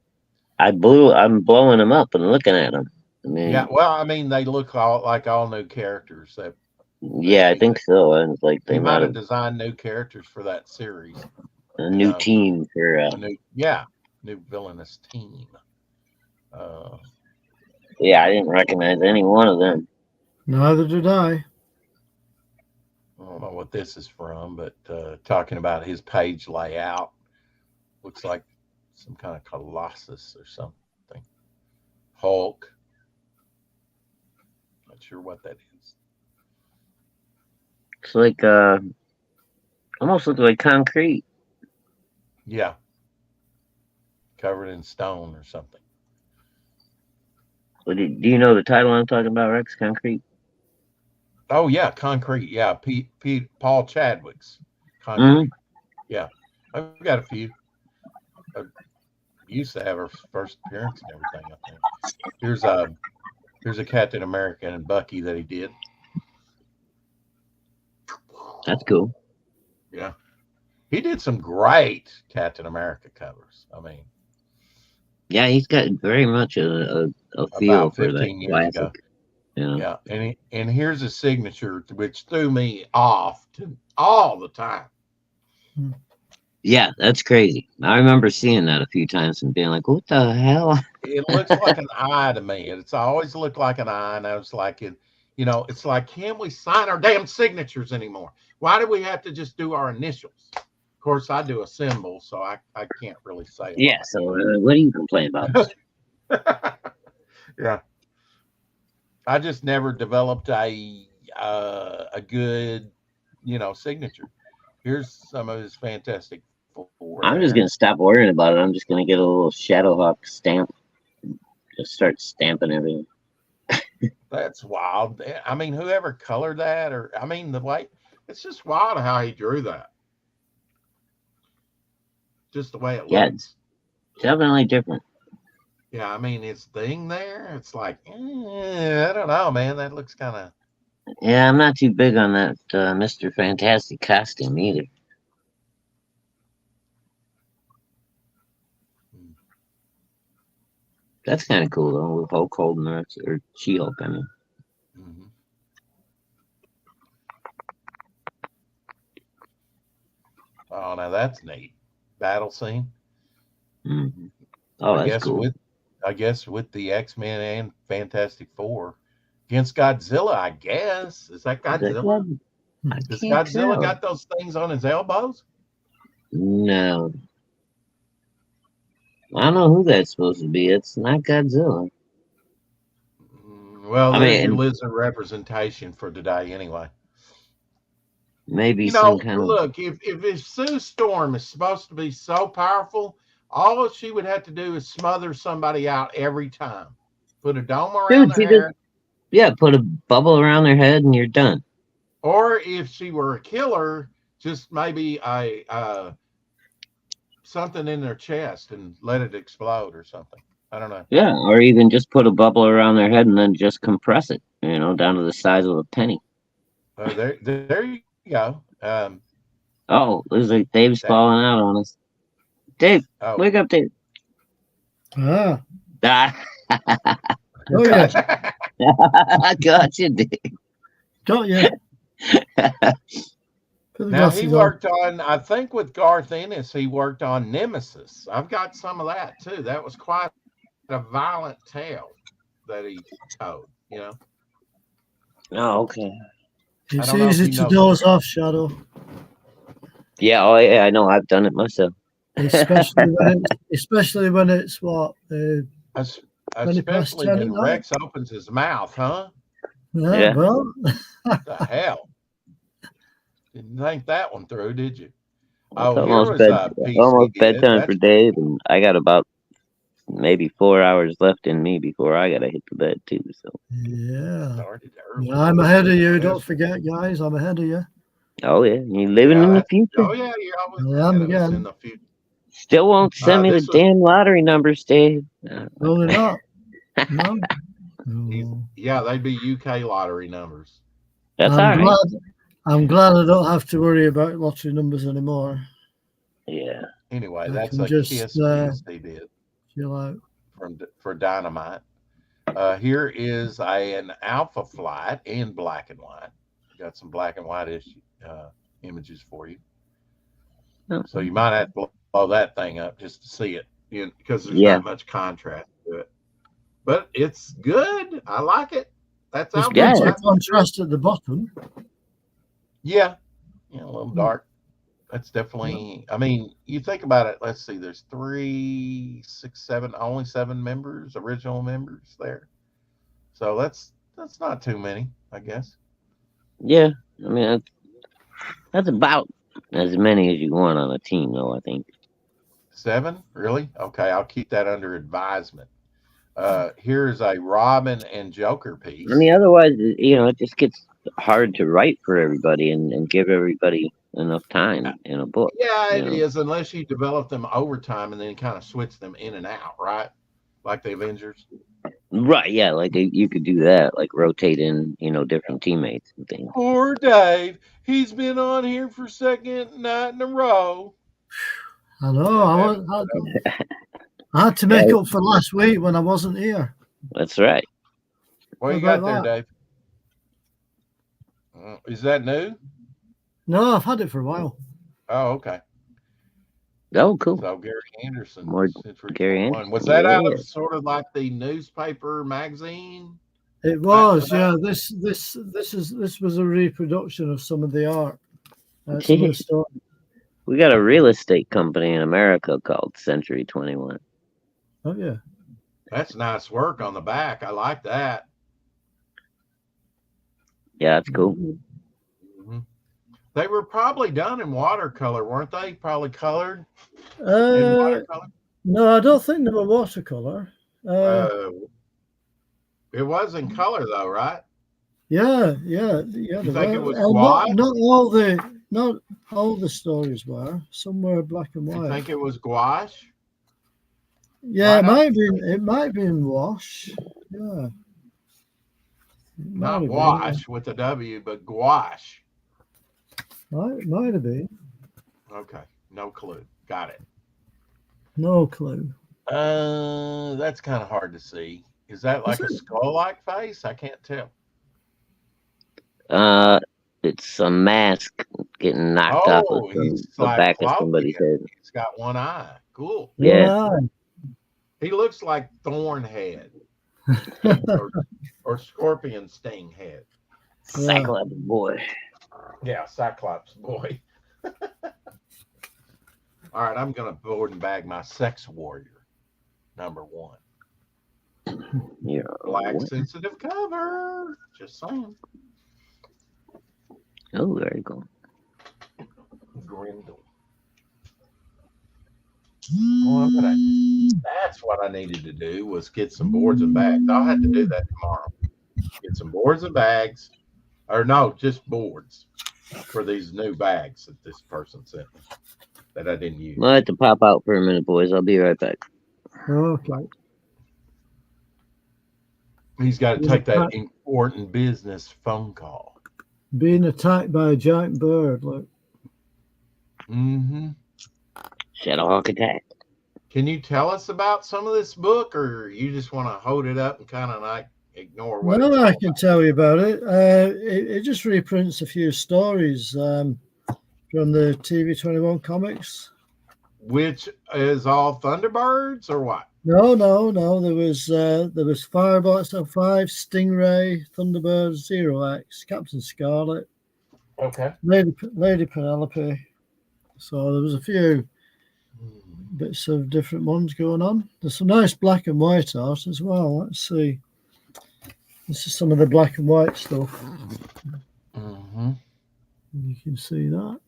I'm blowing them up and looking at them. I Yeah, mean, well, I mean, they look like all new characters that yeah, I think so. And it's like he they might might have have designed new characters for that series. a You new know, team for. a new yeah, new villainous team. Uh, Yeah, I didn't recognize any one of them. Neither did I. I don't know what this is from, but talking about his page layout, looks like some kind of Colossus or something. Hulk. Not sure what that is. It's like almost looks like concrete. Yeah, covered in stone or something. But do you know the title I'm talking about, Rex? Concrete. Oh yeah, concrete. Yeah, Paul Chadwick's Mm-hmm. concrete. Yeah, I've got a few. I used to have her first appearance and everything. I think here's a Captain America and Bucky that he did. That's cool. Yeah, he did some great Captain America covers. I mean, Yeah, he's got very much a feel about for that 15 years classic. ago. Yeah. Yeah, and here's a signature which threw me off all the time. Yeah, that's crazy. I remember seeing that a few times and being like, "What the hell?" It looks like an eye to me. It's always looked like an eye, and I was like, it's like, can't we sign our damn signatures anymore? Why do we have to just do our initials? Of course, I do a symbol, so I can't really say a Yeah. lot. So what do you complain about? Yeah, I just never developed a good, signature. Here's some of his Fantastic Four I'm just there. gonna stop worrying about it. I'm just gonna get a little Shadowhawk stamp. Just start stamping everything. That's wild. I mean, whoever colored that, or I mean, the way it's just wild how he drew that. Just the way it Yeah, it's looks. definitely different. Yeah, I mean, his thing there, it's like, I don't know, man. That looks kind of. Yeah, I'm not too big on that Mr. Fantastic costume either. That's kind of cool though, with Hulk holding her, or She-Hulk, I mean. Mm-hmm. Oh, now that's neat. Battle scene. Mhm. Oh, I that's guess cool. with I guess with the X-Men and Fantastic Four against Godzilla. I guess is that Is that Godzilla? good? I Does can't Godzilla tell. got those things on his elbows? No, I don't know who that's supposed to be. It's not Godzilla. Well, I there's your mean, lizard representation for today, anyway. maybe You some know, kind of. look, if Sue Storm is supposed to be so powerful, all she would have to do is smother somebody out every time. Put a dome around Dude, their she just, hair, yeah, put a bubble around their head and you're done. or if she were a killer, just maybe a something in their chest and let it explode or something. I don't know. Yeah, or even just put a bubble around their head and then just compress it, down to the size of a penny. There you go. Oh, looks like Dave's That falling out on us. Dave, oh. wake up, Dave. Ah, Ah, oh yeah, gotcha, Dave. got you. Put the Now he glasses on. worked on, I think with Garth Ennis, he worked on Nemesis. I've got some of that too. That was quite a violent tale that he told. Oh, okay. I It's don't know if easy you to know. doze off, Shadow, Yeah, oh yeah, I know. I've done it myself. especially when it's what es- 20 past Especially 10 at when night. Rex opens his mouth, huh? Yeah, Yeah, well, The hell? Didn't think that one through, did you? well, it's Oh, here was a piece he almost did. bedtime for That's Dave, and I got about maybe 4 hours left in me before I gotta hit the bed too. So, yeah. started Yeah, early. I'm ahead of you. Don't Yes. forget, guys. I'm ahead of you. oh yeah, you living Yeah, in the that's future. oh yeah, you're always I am ahead of us in again. the future. Still won't send me the This was damn lottery numbers, Dave. Only not. No. he's No. yeah, they'd be UK lottery numbers. That's I'm all right. glad. I'm glad I don't have to worry about lottery numbers anymore. Yeah. Anyway, I that's can a just Kiss piece he did chill out. for Dynamite. Here is an Alpha Flight in black and white. Got some black and white images for you. So you might have to blow that thing up just to see it, because there's Yeah. not much contrast to it. But it's good. I like it. That's There's Alpha Yeah. plenty of Flight. contrast at the bottom. Yeah, a little Hmm. dark. That's definitely. I mean, you think about it. Let's see. There's 3, 6, 7. Only 7 members, original members there. So that's not too many, I guess. Yeah. I mean, that's about as many as you want on a team, though, I think. 7, really? Okay, I'll keep that under advisement. Here's a Robin and Joker I mean, piece. otherwise, it just gets hard to write for everybody and give everybody enough Uh, time in a book, Yeah, you it know. is, unless you develop them over time and then kind of switch them in and out, right? Like the Avengers. Right, yeah, like you could do that, like rotate in, different teammates and things. Poor Dave. He's been on here for second night in a row. I know. Yeah, having I had to make Right. up for last week when I wasn't here. That's right. what How you about got there, that? Dave? Is that new? No, I've had it for a while. Oh, okay. Oh, cool. So Gary Anderson, More Century Gary 21. Anderson. Was that out Yeah. of sort of like the newspaper magazine It back in the was, day? yeah. This was a reproduction of some of the art, some of the stories. We got a real estate company in America called Century 21. Oh yeah. That's nice work on the back. I like that. Yeah, that's cool. hmm They were probably done in watercolor, weren't they? Probably colored in Uh, watercolor. no, I don't think they were watercolor. Uh, it was in color though, right? Yeah. You They think it were. was Not gouache? not all the stories were. Some were black and You white. think it was gouache? Yeah, Why not? it might be in wash. Yeah, it might Not have been. wash with a W, but gouache. Might have been. Okay, no clue. Got it. No clue. That's kind of hard to see. Is that Is like a it? skull-like face? I can't tell. Uh, it's some mask getting knocked off of Oh, he's the like back of floating. somebody's head. He's got one eye. Cool. One Yeah. eye. He looks like Thornhead or, or Scorpion Sting Head. Cyclops boy. Yeah, Cyclops boy. All right, I'm going to board and bag my sex warrior, number 1. Yeah. Black What? sensitive cover. Just saying. Oh, there you go. Grendel. Well, that's what I needed to do was get some boards and bags. I'll have to do that tomorrow. Get some boards and bags, or no, just boards for these new bags that this person sent me that I didn't use. I have to pop out for a minute, boys. I'll be right back. Okay. He's got to take that important business phone call. Being attacked by a giant bird. Look. Mm-hmm. Shadowhawk attack. Can you tell us about some of this book, or you just want to hold it up and kind of like ignore what it's No, all I can about? tell you about it. It just reprints a few stories from the TV21 comics. Which is all Thunderbirds or what? No. There was Fireball 5, Stingray, Thunderbird, Zero X, Captain Scarlet, Okay. Lady Penelope. So there was a few bits of different ones going on. There's some nice black and white art as well. Let's see. This is some of the black and white stuff. Mm-hmm. You can see that.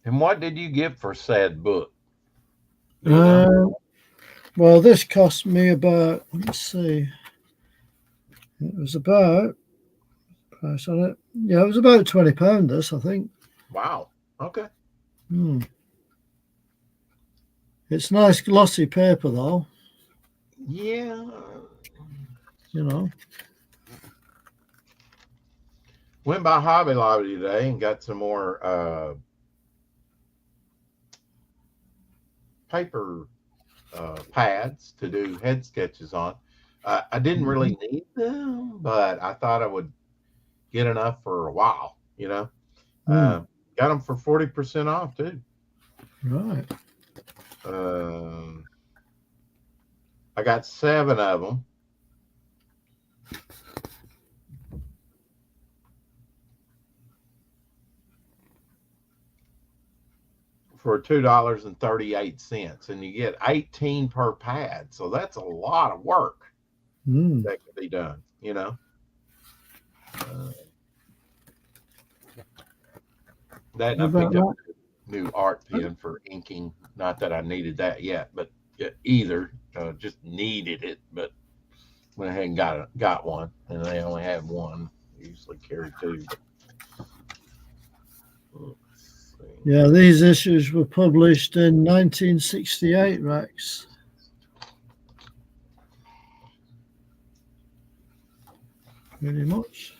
And what did you get for said book? Well, this cost me about, let's see, it was about, price on it, yeah, it was about £20, this, I think. Wow. Okay. It's nice glossy paper, though. Yeah. You know. Went by Hobby Lobby today and got some more paper pads to do head sketches on. I didn't really need them, but I thought I would get enough for a while, you know. Got them for 40% off, too. Right. I got 7 of them. For $2.38, and you get 18 per pad, so that's a lot of work that can be done, you know. That, and I picked up a new art pen for inking. Not that I needed that yet, but either just needed it, but went ahead and got one, and they only had one. They usually carry 2. Yeah, these issues were published in 1968, Rex. Pretty much.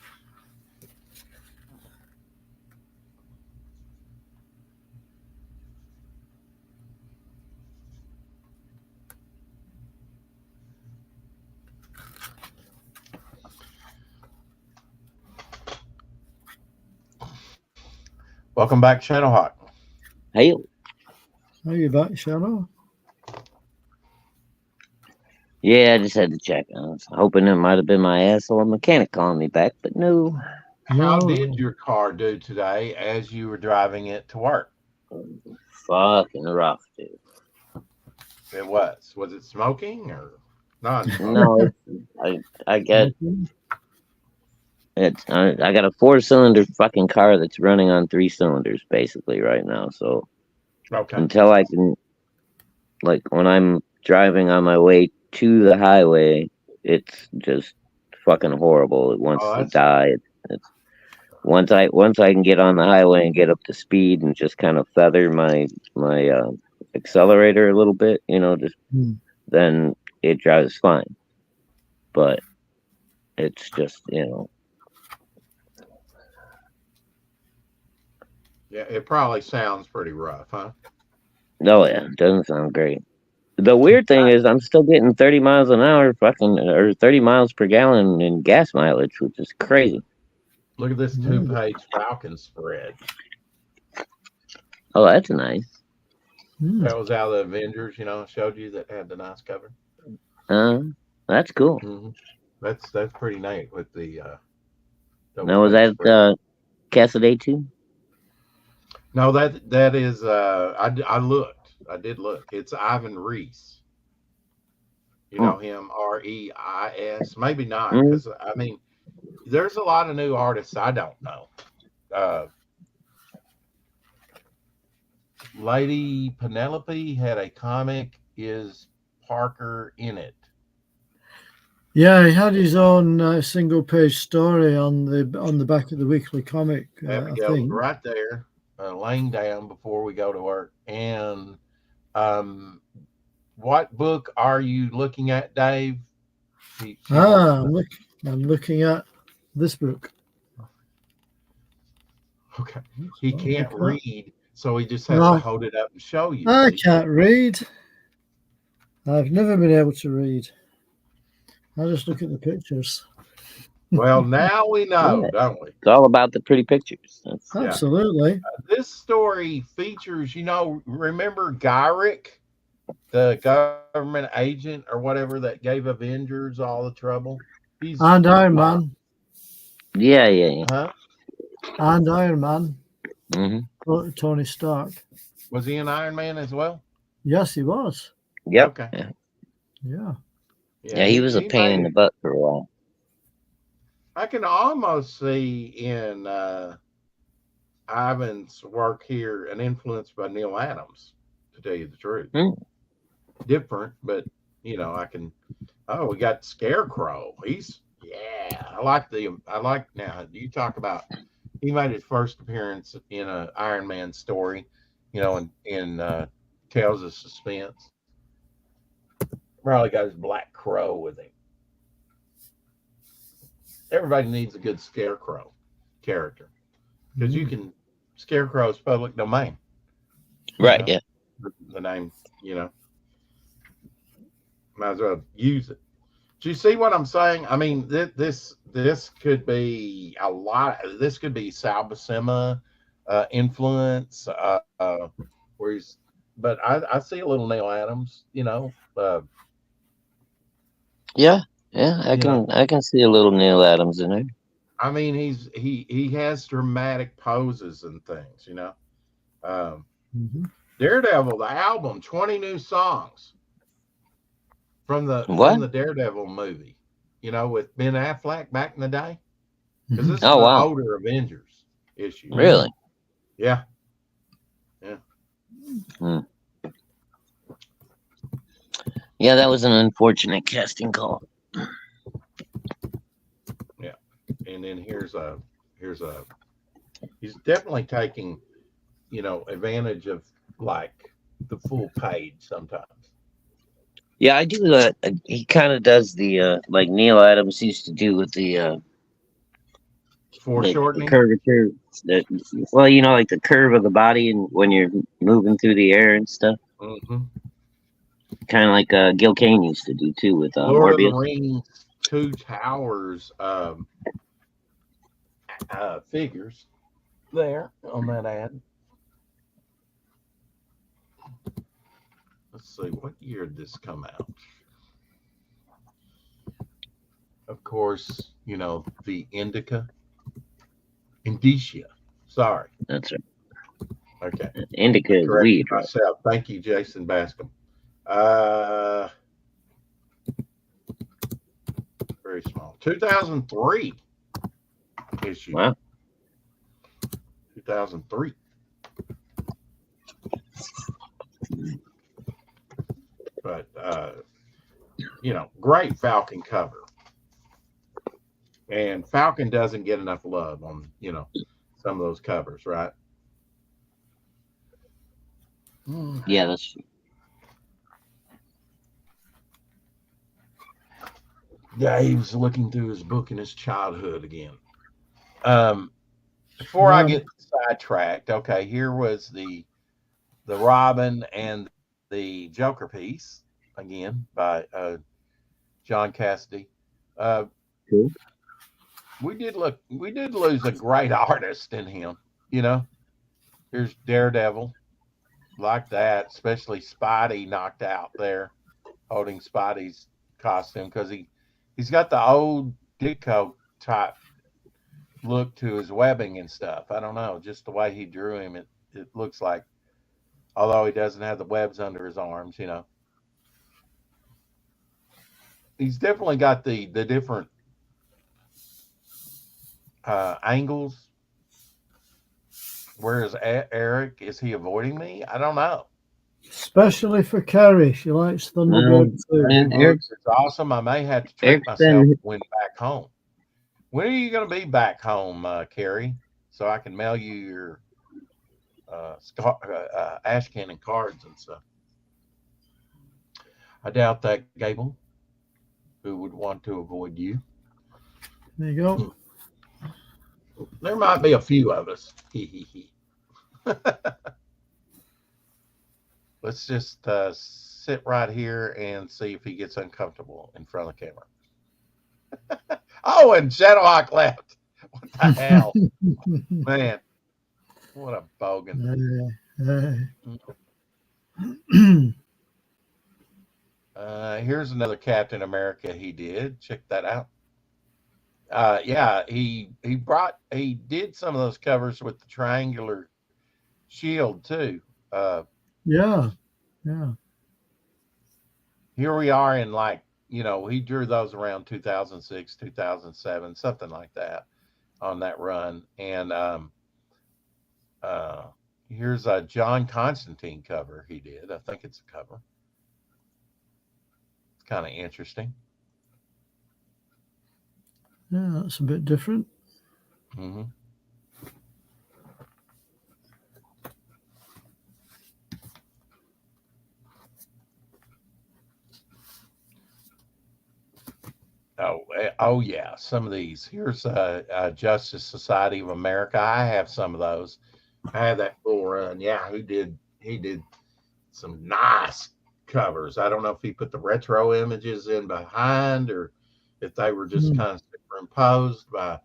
Welcome back, Shadowhawk. Hey. Are you back, Shadow? Yeah, I just had to check. I was hoping it might have been my asshole mechanic calling me back, but no. How did your car do today as you were driving it to work? Fucking rough, dude. It was. Was it smoking or not? No, I got it's. I got a 4-cylinder fucking car that's running on 3 cylinders basically right now. So until I can, like, when I'm driving on my way to the highway, it's just fucking horrible. It wants to die. It's once I can get on the highway and get up to speed and just kind of feather my accelerator a little bit, you know, just then it drives fine. But it's just, you know. Yeah, it probably sounds pretty rough, huh? Oh yeah, it doesn't sound great. The weird thing is I'm still getting 30 miles an hour or 30 miles per gallon in gas mileage, which is crazy. Look at this Mm. 2-page Falcon spread. Oh, that's nice. Mm. That was out of the Avengers, I showed you that had the nice cover. Uh, that's cool. Hmm. That's pretty neat with the double Now was page that spread. Cassaday too? No, that is I looked. I did look. It's Ivan Reese. You Hmm. know him, Reis. Maybe not, Mm. because I mean, there's a lot of new artists I don't know. Uh, Lady Penelope had a comic. Is Parker in it? Yeah, he had his own single page story on the back of the weekly comic, There we I go, think. right there, laying down before we go to work. And um, what book are you looking at, Dave? She wants Ah, to. I'm looking at this book. Okay, That's he what I'm can't looking at. read, so he just has to No, hold it up and show you. I See? can't read. I've never been able to read. I just look at the pictures. Well, now we know, Yeah, don't we? it's all about the pretty pictures. That's Yeah. Absolutely. This story features, remember Gyrick, the government agent or whatever that gave Avengers all the trouble? He's And Iron alive. Man. yeah, yeah, yeah. Huh? And Iron Man. Hmm. Tony Stark. Was he an Iron Man as well? Yes, he was. Yep. Okay. Yeah. Yeah. Yeah, Yeah, he was a he pain made in the it. butt for a while. I can almost see in Ivan's work here an influence by Neil Adams, to tell you the truth. Hmm. Different, but I can. Oh, we got Scarecrow. I like now. You talk about he made his first appearance in a Iron Man story, in Tales of Suspense. Probably got his Black Crow with him. Everybody needs a good Scarecrow character because you Mm. can Scarecrow's public domain. You Right. know Yeah. the name. Might as well use it. Do you see what I'm saying? I mean, this could be a lot. This could be Sal Buscema influence. Where he's, but I see a little Neil Adams. Yeah. Yeah. I You know. can see a little Neil Adams in there. I mean, he has dramatic poses and things. Um, Hmm. Daredevil, the album, 20 new songs from What? the Daredevil movie. With Ben Affleck back in the day, because Hmm. this is Oh an wow. older Avengers issue. Yeah. Really? Yeah, yeah. Hmm. Yeah, that was an unfortunate casting call. Yeah. And then here's a he's definitely taking, advantage of like the full page sometimes. Yeah, I do. He kind of does the like Neil Adams used to do with the Foreshortening. curvature. That well, like the curve of the body and when you're moving through the air and stuff. Hmm. Kind of like Gil Kane used to do too with Lord of the Morbius. Rings, Two Towers figures there on that ad. Let's see, what year did this come out? Of course, the Indicia. Sorry. That's right. Okay. Indica is Corrected weed, right? myself. Thank you, Jason Bascom. Uh, very small. 2003 issue. Wow. 2003. But great Falcon cover. And Falcon doesn't get enough love on, some of those covers, right? Yeah, that's Dave's looking through his book in his childhood again. Before I Yeah. get sidetracked, okay, here was the Robin and the Joker piece again by John Cassaday. Uh, cool. we did lose a great artist in him. You know, here's Daredevil like that, especially Spidey knocked out there holding Spidey's costume because he's got the old Ditko type look to his webbing and stuff. I don't know, just the way he drew him, it looks like, although he doesn't have the webs under his arms, he's definitely got the different angles. Whereas Eric, is he avoiding me? I don't know. Especially for Carrie. She likes Thunderbird too. And It's awesome. I may have to treat Eric's myself been when back home. When are you going to be back home, Carrie? So I can mail you your ash cannon cards and stuff. I doubt that, Gable. Who would want to avoid you? There you go. There might be a few of us. Let's just sit right here and see if he gets uncomfortable in front of the camera. Oh, and Shadowhawk left. What the hell? Man, what a bogan. Here's another Captain America he did. Check that out. Yeah, he did some of those covers with the triangular shield too. Yeah. Here we are in he drew those around 2006, 2007, something like that on that run. And here's a John Constantine cover he did. I think it's a cover. It's kind of interesting. Yeah, that's a bit different. Mm-hmm. Oh yeah, some of these. Here's Justice Society of America. I have some of those. I had that full run. Yeah, he did some nice covers. I don't know if he put the retro images in behind or if they were just kind of superimposed by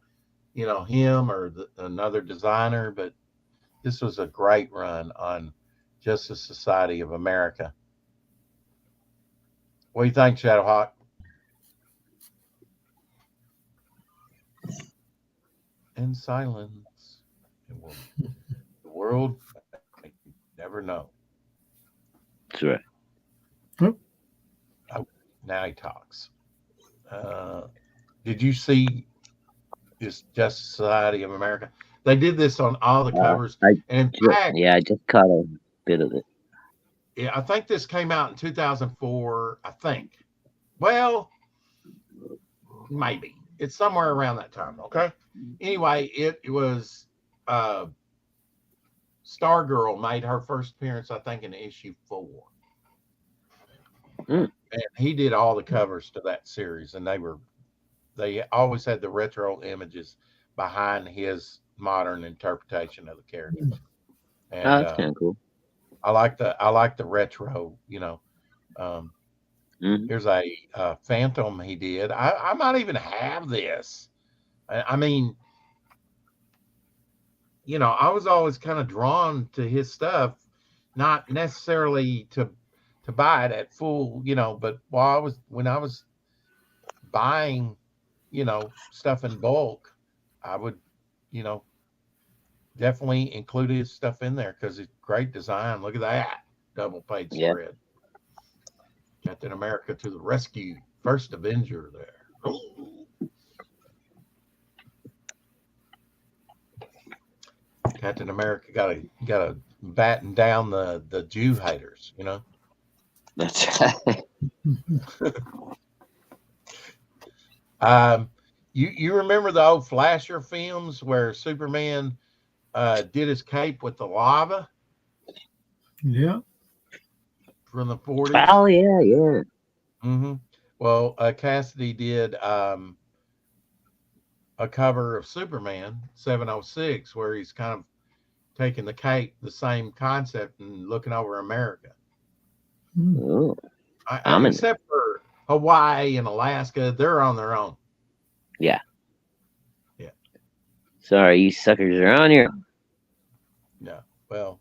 him or another designer, but this was a great run on Justice Society of America. What do you think, Shadowhawk? In silence, the world may never know. That's right. Oh, now he talks. Did you see this Justice Society of America? They did this on all the covers. And in fact, I just caught a bit of it. Yeah, I think this came out in 2004. I think. Well, maybe it's somewhere around that time. Okay. Anyway, it was Stargirl made her first appearance, I think, in issue 4. And he did all the covers to that series, and they always had the retro images behind his modern interpretation of the characters. And that's kind of cool. I like the retro. Here's a Phantom he did. I might even have this. I mean, I was always kind of drawn to his stuff, not necessarily to buy it at full, but when I was buying, stuff in bulk, I would, definitely include his stuff in there because it's great design. Look at that double page spread. Captain America to the rescue, first Avenger there. Captain America got to batten down the Jew haters, That's right. You remember the old Flasher films where Superman did his cape with the lava? Yeah. From the 40s. Oh yeah. Mm-hmm. Well, Cassaday did a cover of Superman 706 where he's kind of taking the cape, the same concept, and looking over America. Oh, except for Hawaii and Alaska, they're on their own. Yeah. Sorry, you suckers are on your. Yeah. Well,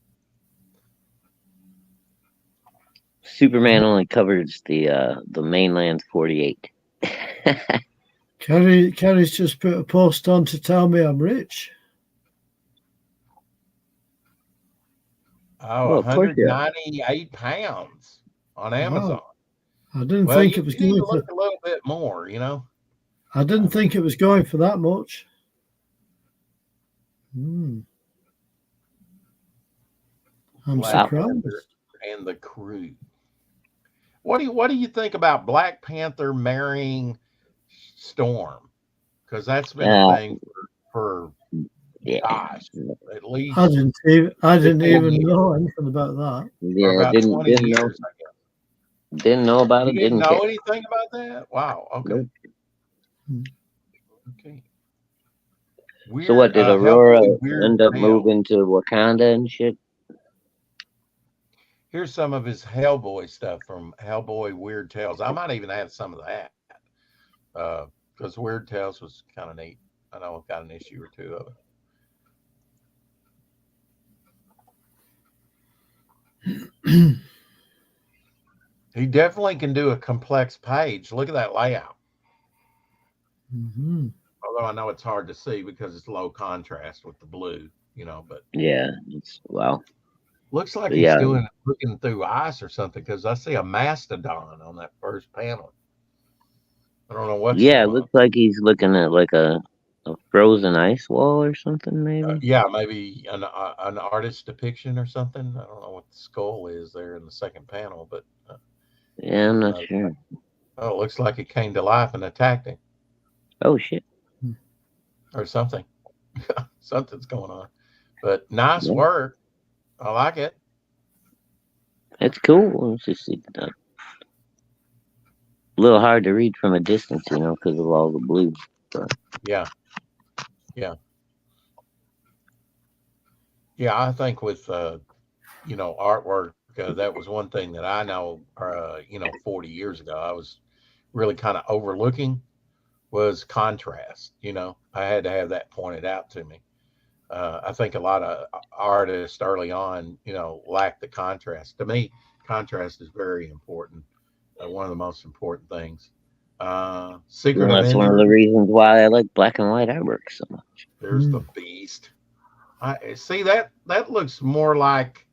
Superman only covers the mainland 48. Carrie's just put a post on to tell me I'm rich. oh, Well, of course you are. 198 pounds on Wow. Amazon. I didn't Well, think you, it was you need going to for. look a little bit more, I didn't I think mean, it was going for that much. I'm Black Wow. Panther surprised. and the Crew. What do you think about Black Panther marrying Storm? Because that's been a Uh, thing for yeah. gosh, at least I didn't 15 even years know anything about that. or Yeah, about didn't 20 didn't know years, I guess. didn't know about You it, didn't didn't care. know anything about that? Wow. Okay. Nope. Hmm. Okay. So what Weird. did Aurora Hellboy Weird end up Tale. moving to Wakanda and shit? Here's some of his Hellboy stuff from Hellboy Weird Tales. I might even have some of that because Weird Tales was kind of neat. I know I've got an issue or two of it. He definitely can do a complex page. Look at that layout. Mm-hmm. Although I know it's hard to see because it's low contrast with the blue, but Yeah, it's wow. looks like But he's yeah, doing looking through ice or something because I see a mastodon on that first panel. I don't know what's yeah, it going on. looks like he's looking at like a frozen ice wall or something, maybe. Yeah, maybe an artist depiction or something. I don't know what the skull is there in the second panel, but Yeah, I'm not uh, sure. oh, it looks like it came to life and attacked him Oh shit. or something. Something's going on. But nice Yeah, work. I like it. it's cool. It's just a little hard to read from a distance, because of all the blue. But Yeah, yeah, yeah. I think with artwork, that was one thing that I know. 40 years ago, I was really kind of overlooking was contrast. I had to have that pointed out to me. I think a lot of artists early on, lack the contrast. To me, contrast is very important. One of the most important things. Secret that's one of the Avengers. reasons why I like black and white artwork so much. There's the Beast. I see that. That looks more like.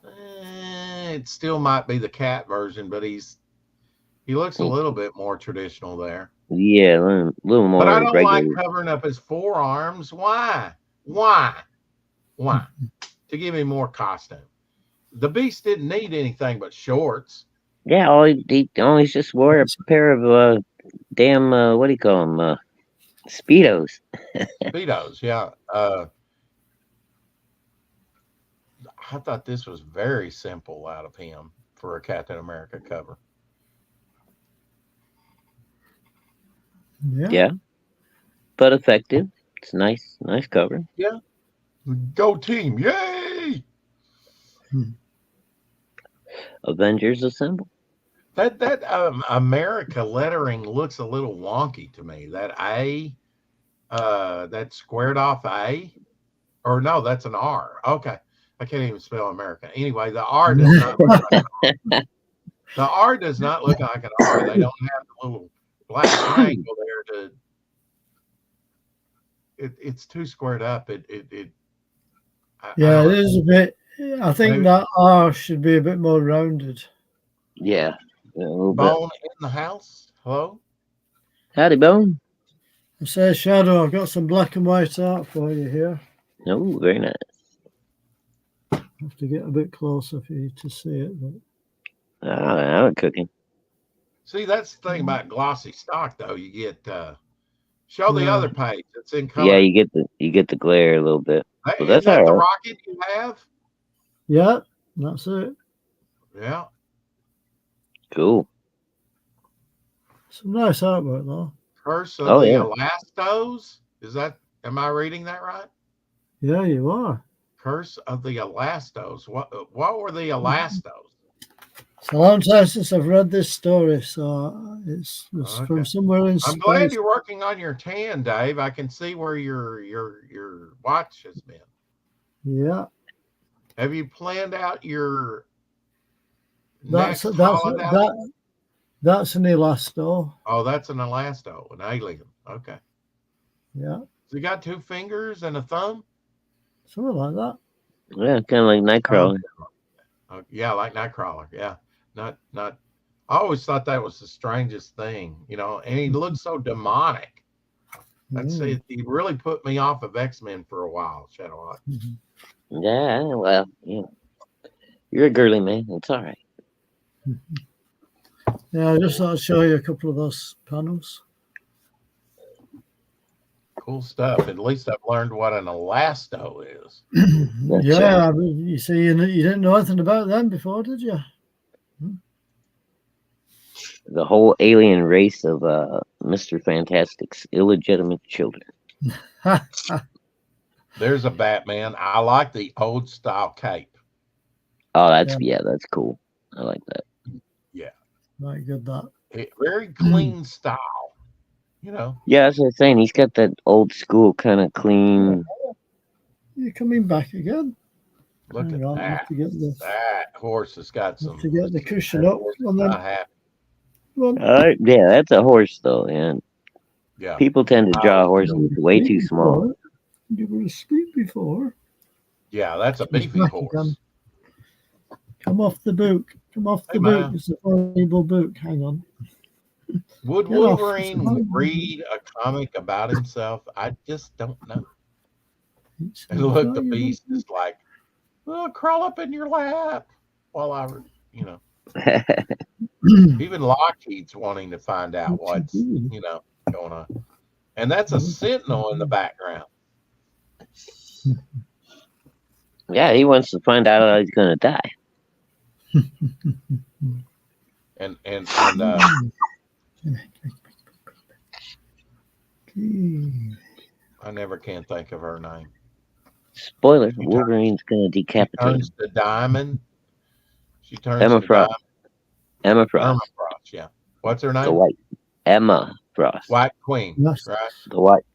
It still might be the cat version, but he looks a little bit more traditional there. Yeah, a little But I more don't like regular. covering up his forearms. Why? Why? Why? To give him more costume. The Beast didn't need anything but shorts. Yeah, he always just wore a pair of damn what do you call them? Speedos. Speedos, yeah. I thought this was very simple out of him for a Captain America cover. Yeah. Yeah, but effective. It's nice cover. Yeah. Go team. Yay! Avengers Assemble. That America lettering looks a little wonky to me. That A, that squared off A, or no, that's an R. Okay, I can't even spell America. Anyway, the R does not look like the R does not look like an R. They don't have the little black triangle there to. It's too squared up. I Yeah, don't it know. is a bit. I think Maybe that R should be a bit more rounded. Yeah, a little bit. Bone in the house. Hello. Howdy, Bone. I say, Shadow, I've got some black and white art for you here. Oh, very nice. I have to get a bit closer for you to see it. But I'm cooking. See, that's the thing about glossy stock, though. You get show the yeah, other page. It's in Yeah, color. you get the glare a little bit, but Is that's all that the right. rocket you have? yeah, that's it. Yeah. Cool. Some nice artwork though. Curse of Oh the yeah. Elastos. Am I reading that right? Yeah, you are. Curse of the Elastos. What were the Elastos? It's a long time since I've read this story, so it's from Okay. somewhere in I'm glad space. you're working on your tan, Dave. I can see where your watch has been. Yeah, Have you planned out your that's next that's holiday? that's an elasto. Oh, that's an elasto, an alien. Okay. Yeah, So you got two fingers and a thumb? something like that. Yeah, kind of like Oh, Nightcrawler. yeah, like Nightcrawler. Yeah. Not I always thought that was the strangest thing, and he looked so demonic. I'd Mm. say he really put me off of X-Men for a while, Shadowhawk. Mhm. Yeah, well, you're a girly man. It's all right. Yeah, I just thought I'd show you a couple of those panels. Cool stuff. At least I've learned what an elasto is. That's Yeah, I mean, you see, you didn't know anything about them before, did you? the whole alien race of Mr. Fantastic's illegitimate children. There's a Batman. I like the old style cape. Oh, Yeah, that's cool. I like that. Yeah. right, good that. Very clean style, you know. Yeah, that's what I'm saying. He's got that old school kind of clean. You're coming back again. Look Hang at on, I have that. to get the That horse has got cushion that up, horse is and then not happy. one. Yeah, that's a horse though, and Yeah. people tend to draw horses You were way asleep too small. before. You were asleep before. Yeah, that's a He's beefy back again. horse. Come off the book. Come off Hey the book. man, It's a valuable book. Hang on. would Get off. It's a Wolverine valuable book. read a comic about himself? I just don't know. It's a And look, the valuable beast is like, well, crawl up in your lap while you know, book. even Lockheed's wanting to find out What you what's, doing? going on. And that's a What you sentinel in the doing? background. Yeah, he wants to find out how he's gonna die. And Okay. I never can think of her name. Spoiler: She turns Wolverine's gonna she decapitate turns him. to diamond. She turns Emma to diamond. Frost. Emma Irma Frost. Frost, yeah. What's her The name? white Emma Frost. White Queen, Yes. right?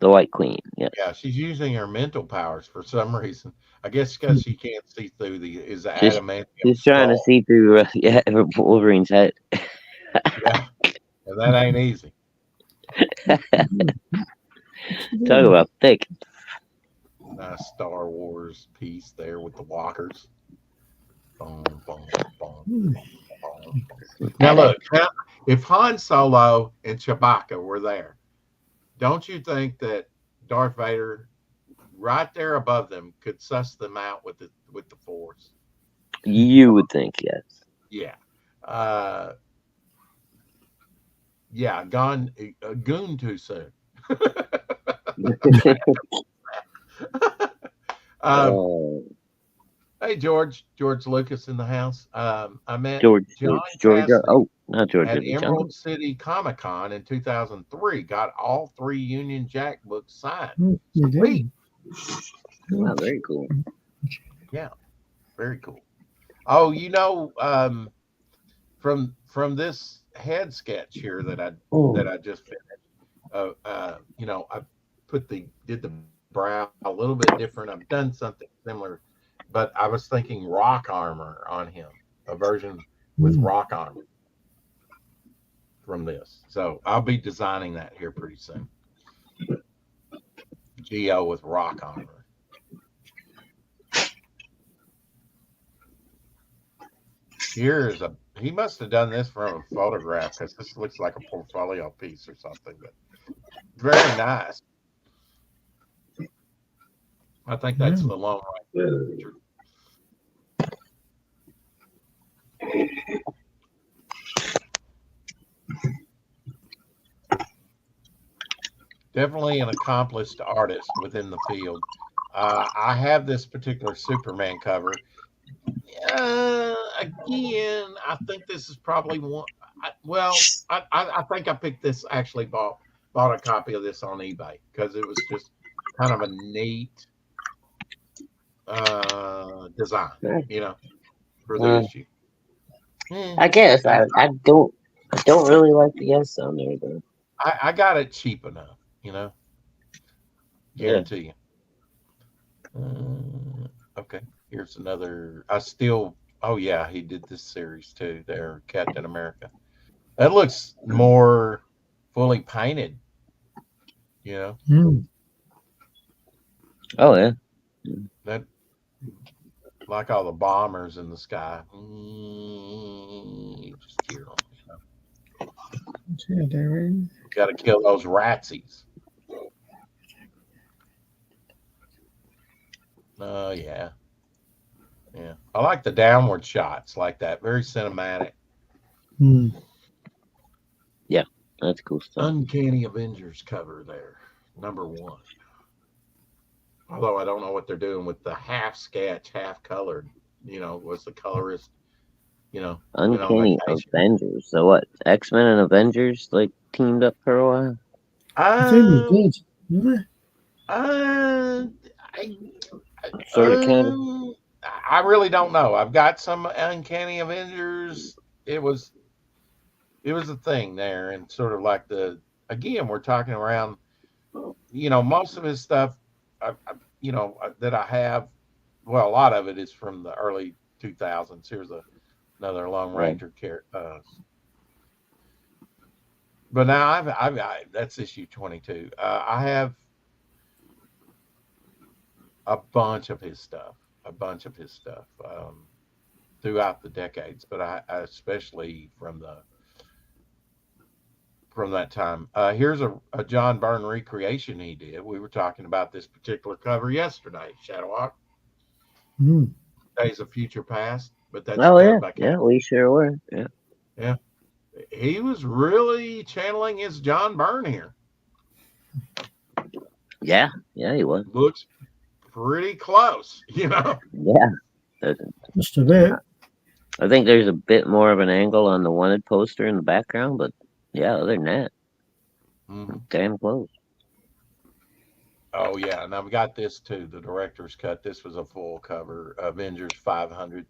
The white queen. Yes. Yeah, she's using her mental powers for some reason. I guess because she can't see through the Just adamantium she's trying to skull. see through Wolverine's head. Yeah, and that ain't easy. What you Talk doing? about thick. Nice Star Wars piece there with the walkers. Boom, boom, boom, Hmm. boom. Now look, if Han Solo and Chewbacca were there, don't you think that Darth Vader, right there above them, could suss them out with the Force? You would think, yes. Yeah, uh, yeah, gone goon too soon. um, Oh, hey George Lucas in the house. I met John Georgia. Cassidy Oh, not Georgia, at the jungle. Emerald City Comic Con in 2003. Got all three Union Jack books signed. What you Sweet. doing? Wow, very cool. Yeah, very cool. Oh, from this head sketch here that I just finished. I did the brow a little bit different. I've done something similar, but I was thinking rock armor on him, a version with Hmm. rock armor from this. So I'll be designing that here pretty soon. Geo with rock armor. He must have done this from a photograph because this looks like a portfolio piece or something, but very nice. I think that's Yeah. the long range picture. Definitely an accomplished artist within the field. I have this particular Superman cover. Again, I think this is probably one. I think I picked this. Actually, bought a copy of this on eBay because it was just kind of a neat design, for the issue. Eh, I guess I, I don't really like the S on there though. I got it cheap enough, Yeah. guarantee you. Okay, here's another. I still. Oh yeah, he did this series too. There, Captain America. That looks more fully painted. You know Mm. Oh yeah. that like all the bombers in the sky. Just kill them. Yeah, Darren. Got to kill those ratsies. Oh yeah, yeah. I like the downward shots like that. Very cinematic. Mm. Yeah. That's cool stuff. Uncanny Avengers cover there, number 1. Although I don't know what they're doing with the half sketch, half colored. Was the colorist, went on Uncanny vacation. Avengers. So what? X-Men and Avengers like teamed up for a while? I think they Um, did, didn't uh, I, Sort of kinda. I really don't know. I've got some Uncanny Avengers. It was it was a thing there, and sort of like again, we're talking around. Most of his stuff, that I have. Well, a lot of it is from the early 2000s. Here's another Lone Right. Ranger character. But now that's issue 22. I have a bunch of his stuff throughout the decades, but I especially from that time. Here's a John Byrne recreation he did. We were talking about this particular cover yesterday, Shadowhawk, they? Mm. Days of Future Past, but that's Oh yeah. done by Yeah, Cat. we sure were. Yeah. Yeah, he was really channeling his John Byrne here. Yeah. Yeah, he was. Looks pretty close. Yeah. Uh, Just a bit. I think there's a bit more of an angle on the wanted poster in the background, but yeah, other than that, Hmm. damn close. Oh yeah, and I've got this too, the director's cut. This was a full cover, Avengers 500.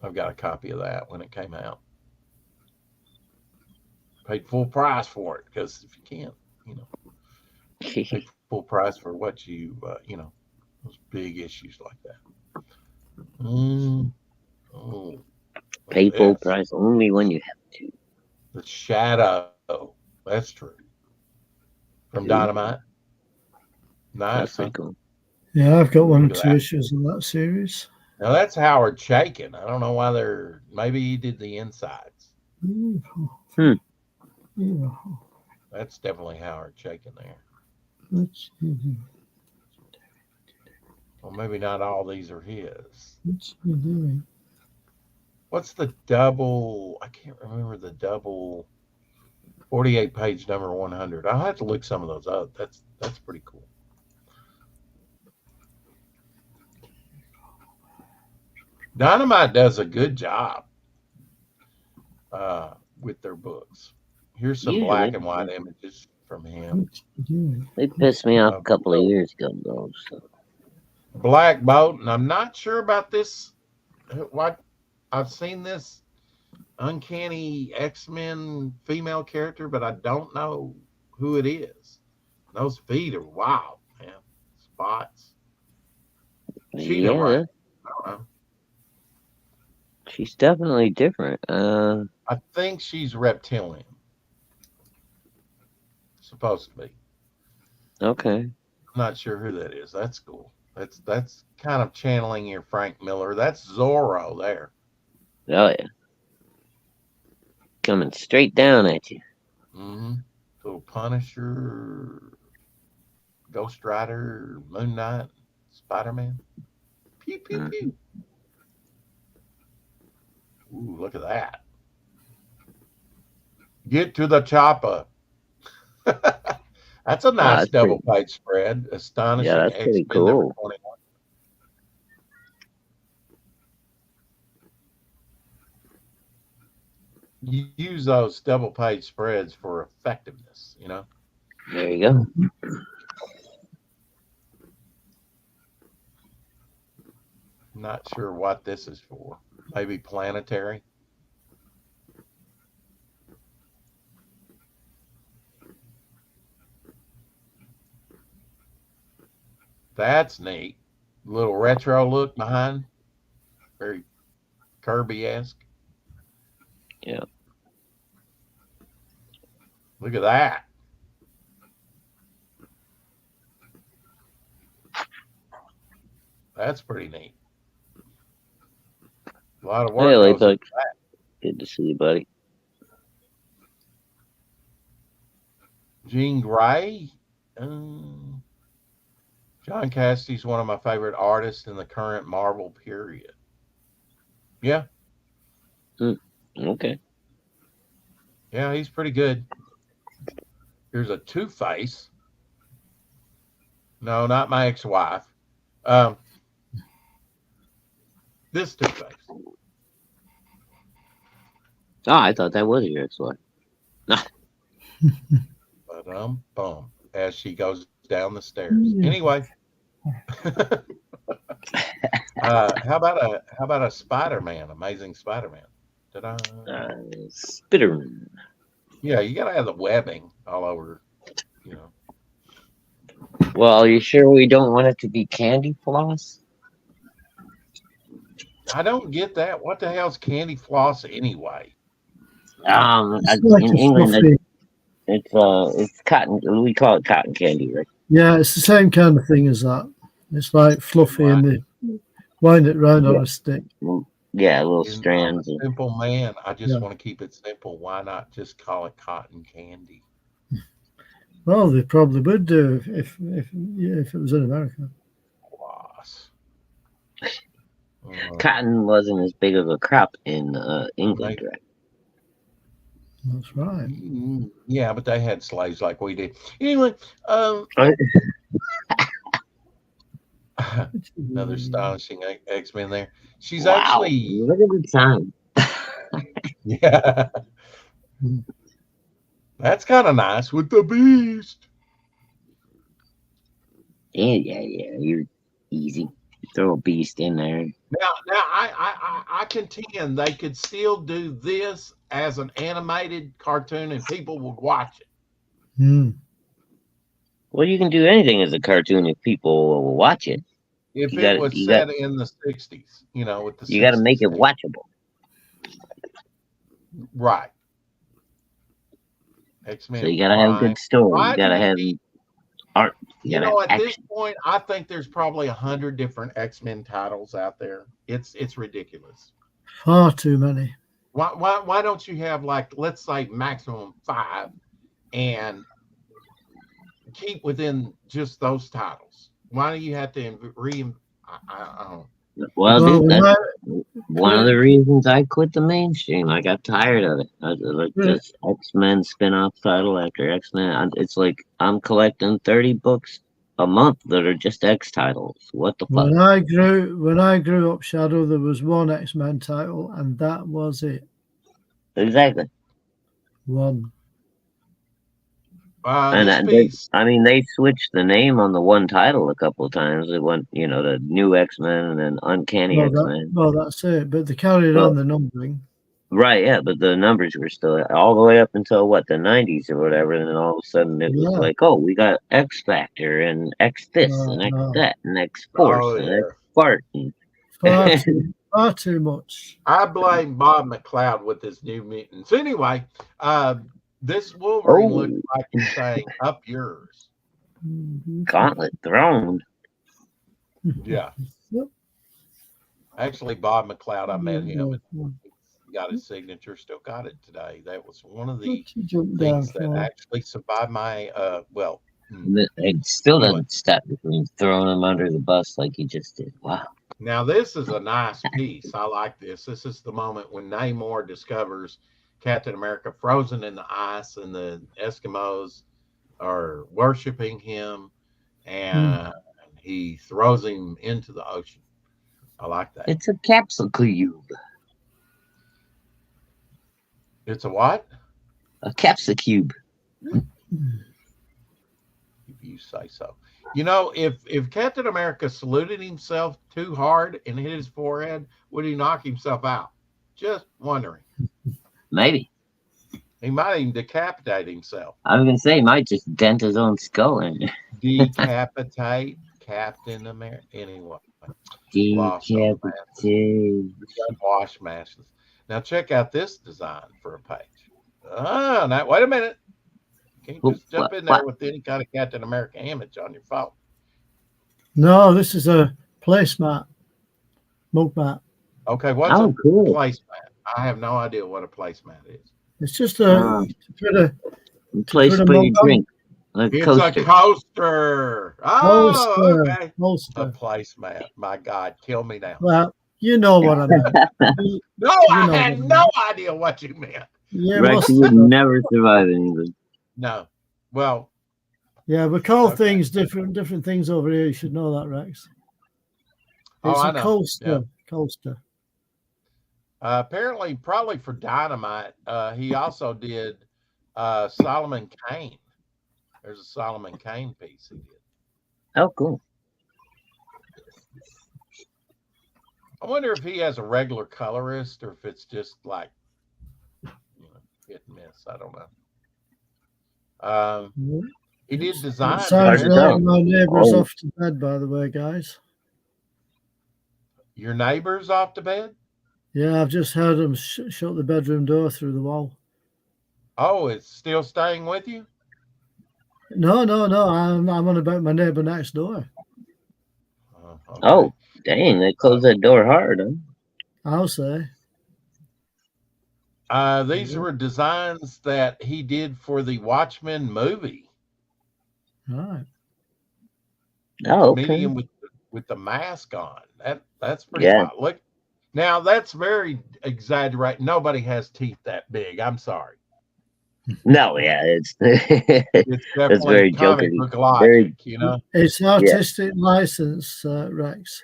I've got a copy of that when it came out. Paid full price for it because if you can't, you know, pay full price for what those big issues like that. Mm, oh, look at Pay full this. price only when you have to. The Shadow. That's true. From Ooh, Dynamite. Nice, that's huh? pretty cool. Yeah, I've got one or Look at two that. issues of that series. Now that's Howard Chaykin. I don't know why maybe he did the insides. Mm. Hmm. Yeah. That's definitely Howard Chaykin there. What's he doing? Well, maybe not all these are his. What's he doing? What's the double? I can't remember the double 48 page number 100. I'll have to look some of those up. That's pretty cool. Dynamite does a good job with their books. Here's some black Usually, and yeah. white images from him. What's he doing? They pissed me off Uh, a couple of years ago, though. So. Black Boat, and I'm not sure about this. What I've seen this uncanny X-Men female character, but I don't know who it is. Those feet are wild, man. Spots. She no Yeah, right. I don't know. she's definitely different. I think she's reptilian. Supposed to be. Okay. I'm not sure who that is. That's cool. That's kind of channeling your Frank Miller. That's Zorro there. Oh yeah, coming straight down at you. Mm-hmm. Little Punisher, Ghost Rider, Moon Knight, Spider Man. Pew pew Mm. pew. Ooh, look at that. Get to the chopper. That's a Wow, nice that's pretty. double page spread. Yeah, Astonishing that's X pretty Men number cool. 21. You use those double page spreads for effectiveness. There you go. Not sure what this is for. Maybe planetary. That's neat. Little retro look behind. Very Kirby-esque. Yeah. Look at that. That's pretty neat. A lot of Hey, work goes into Laybuck. that. Good to see you, buddy. Jean Grey. Um, John Cassidy's one of my favorite artists in the current Marvel period. Yeah, Okay. yeah, he's pretty good. Here's a Two-Face. No, not my ex-wife. Um, this Two-Face. Oh, I thought that was your ex-wife. But bum as she goes down the stairs. Anyway, how about a Spider-Man, Amazing Spider-Man? Ta-da. Spiderman. Yeah, you gotta have the webbing all over, you know. Well, are you sure we don't want it to be candy floss? I don't get that. What the hell's candy floss anyway? It's like In a England, fluffy. it's cotton. We call it cotton candy, right? Yeah, it's the same kind of thing as that. It's like fluffy Why and they wind it round on Yeah. a stick. Yeah, little I'm a strands. simple man. I just Yeah. want to keep it simple. Why not just call it cotton candy? Well, they probably would do if it was in America. Floss. Cotton wasn't as big of a crop in England, They, right? That's right. yeah, but they had slaves like we did. Anyway, another astonishing X-Men there. She's Wow! actually, Look at the time. yeah, that's kind of nice with the Beast. Yeah. You're easy. Throw a beast in there. Now, I contend they could still do this as an animated cartoon, and people would watch it Hmm. Well, you can do anything as a cartoon if people will watch it. if You it got was you got set in the '60s. You know, with the you got to make '60s it thing, watchable. right? So X-Men you got to have Prime. good story. You Why got do to you have need? art. You You got to have know, at this action. point, I think there's probably 100 different X-Men titles out there. It's ridiculous. Far too many. Why don't you have, like, let's say maximum 5 and keep within just those titles? Why do you have to I don't. Well, Well, dude, when that's I one of the reasons I quit the mainstream. I got tired of it. I was like when this X-Men spin-off title after X-Men. It's like I'm collecting 30 books a month that are just X titles. What the fuck? I grew up, Shadow, there was one X-Men title, and that was it. Exactly. One. And This piece, I mean, they switched the name on the one title a couple of times. It went, the new X-Men and then Uncanny X-Men. That's it. But they carried But on the numbering. right, yeah, but the numbers were still all the way up until what, the 90s or whatever, and then all of a sudden it was Yeah. like, oh, we got X Factor and X this and X No. that and X Force oh and X yeah, Fart and Far too much. I blame Bob McLeod with his New Mutants. Anyway, this Wolverine looks oh, like he's saying, "Up yours." Gauntlet Throne. Yeah, Yep. actually, Bob McLeod, I met him and What got his signature. Still got it today. That was one of the you jump down things that for? actually survived my It still anyway. doesn't stop me from throwing him under the bus like you just did. Wow. Now this is a nice piece. I like this. This is the moment when Namor discovers Captain America frozen in the ice, and the Eskimos are worshiping him, and he throws him into the ocean. I like that. It's a capsule cube. It's a what? A capsule cube. you say so. You know, if Captain America saluted himself too hard and hit his forehead, would he knock himself out? Just wondering. Maybe. He might even decapitate himself. I was gonna say he might just dent his own skull in. Decapitate Captain America. Anyway, lost on the masses. Decapitate. Unwashed masses. Now check out this design for a page. Now wait a minute. You can't just jump in there What? with any kind of Captain America image on your phone. No, this is a placemat, mug mat. Okay, what's a Oh, cool. placemat? I have no idea what a placemat is. It's just to Place put a for your mug on. drink. Like It's coaster. a coaster. Oh, Holster, okay. A holster. placemat. My God, kill me now. Well, you know what I meant. No, I had no idea what you meant. Yeah, Rex, you would never survive in England. No. Well, yeah, we call Okay. things different things over here. You should know that, Rex. It's I a know. coaster. Yeah. Coaster. Apparently, probably for Dynamite, he also did Solomon Kane. There's a Solomon Kane piece he did. Oh, cool. I wonder if he has a regular colorist or if it's just like, hit and miss. I don't know. He did design. It sounds Hard to like tell. my neighbour's Oh. off to bed, by the way, guys. Your neighbor's off to bed? Yeah, I've just heard him shut the bedroom door through the wall. Oh, it's still staying with you? No. I'm on about my neighbour next door. Okay. Oh, dang. They closed that door hard, huh? I'll say. These were designs that he did for the Watchmen movie. All right. Oh, okay. Medium with the mask on. That's pretty Yeah. wild. Look, now that's very exaggerated. Nobody has teeth that big. I'm sorry. No, yeah, it's It's definitely very comic jokey. book logic, Very- you know. It's an artistic license, Rex.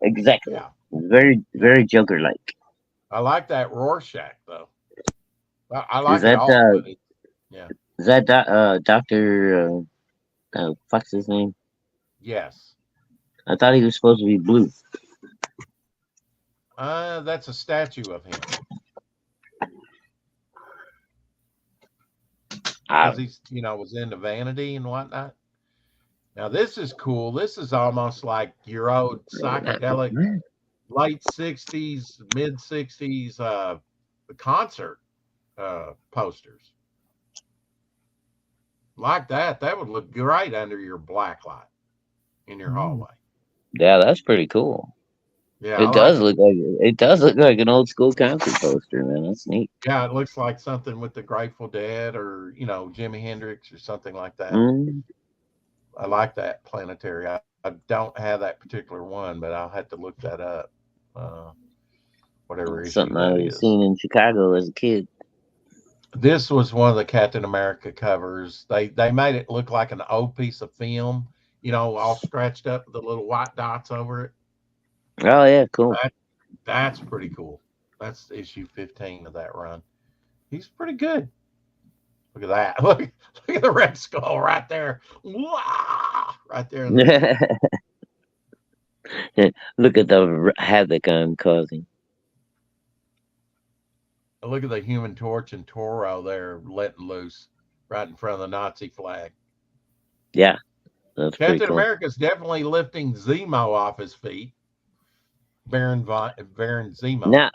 exactly. Yeah, Very, very Joker-like. I like that Rorschach though. I like that, it all. But Is that Doctor? What's his name? yes, I thought he was supposed to be blue. that's a statue of him because he's was into vanity and whatnot. Now this is cool. This is almost like your old psychedelic late '60s, mid '60s concert posters. Like that would look great under your black light in your hallway. Yeah, that's pretty cool. Yeah, It does look like an old school concert poster, man. That's neat. Yeah, it looks like something with the Grateful Dead or Jimi Hendrix or something like that. Mm. I like that planetary. I don't have that particular one, but I'll have to look that up. Whatever issue Something that I is. was seen in Chicago as a kid. This was one of the Captain America covers. They made it look like an old piece of film, all scratched up with the little white dots over it. Oh yeah, cool. That's pretty cool. That's issue 15 of that run. He's pretty good. Look at that. Look at the Red Skull right there. Wow! Right there. Look at the havoc I'm causing. Look at the Human Torch and Toro there letting loose right in front of the Nazi flag. Yeah, that's Captain pretty cool. America's definitely lifting Zemo off his feet. Baron Zemo. Now,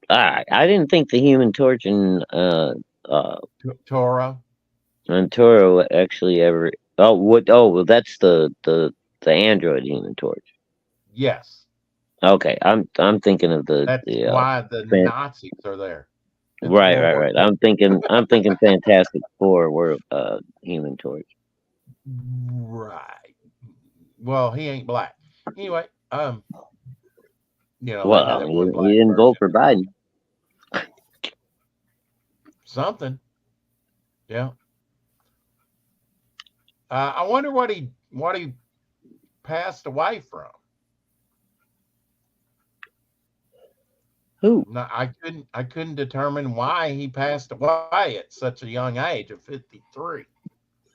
I didn't think the Human Torch and Toro. Toro actually ever. Oh, what? Oh, well, that's the android Human Torch. Yes. Okay, I'm thinking of the. That's why the Nazis are there. It's Right. I'm thinking Fantastic Four were Human Torch. Right. Well, he ain't black. Anyway, well, he didn't vote for Biden. Something. Yeah. I wonder what he passed away from. Who? No, I couldn't determine why he passed away at such a young age of 53.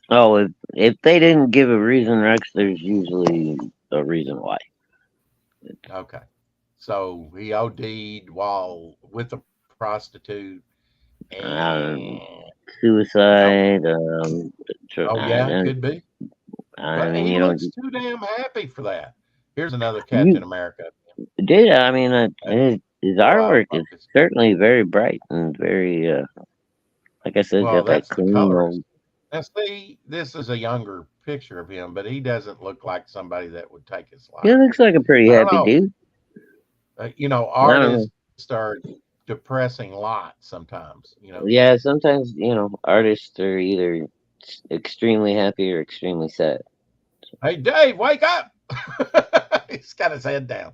Oh, if they didn't give a reason, Rex, there's usually a reason why. Okay. So he OD'd while with a prostitute, and Um, nope. Suicide. Oh yeah, could be. I But mean, he you know, looks too damn happy for that. Here's another you Captain America. did. I mean, That's his so out of artwork is focus. certainly very bright and very, like I said, Well, got that that's the clean colors. old. Now, see, this is a younger picture of him, but he doesn't look like somebody that would take his He life. looks like a pretty I don't happy know. dude. I don't know. Artists are depressing lots sometimes. Yeah, sometimes artists are either extremely happy or extremely sad. Hey, Dave, wake up! He's got his head down.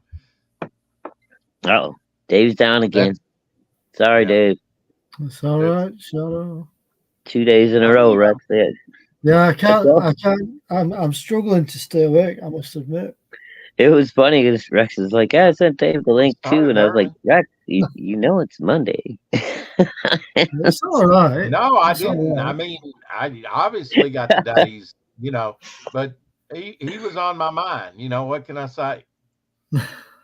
Oh, Dave's down again. That's Sorry, yeah. Dave. It's all That's right. Shut up. 2 days in a well, row, Rex. Yeah. Yeah, I It's can't. all I can't. I'm struggling to stay awake. I must admit. It was funny because Rex is like, "Yeah, I sent Dave the we link too," started and I was like, early. "Rex, you know it's Monday." It's all right. No, I It's didn't. all I right. mean, I obviously got the days, but he was on my mind. What can I say?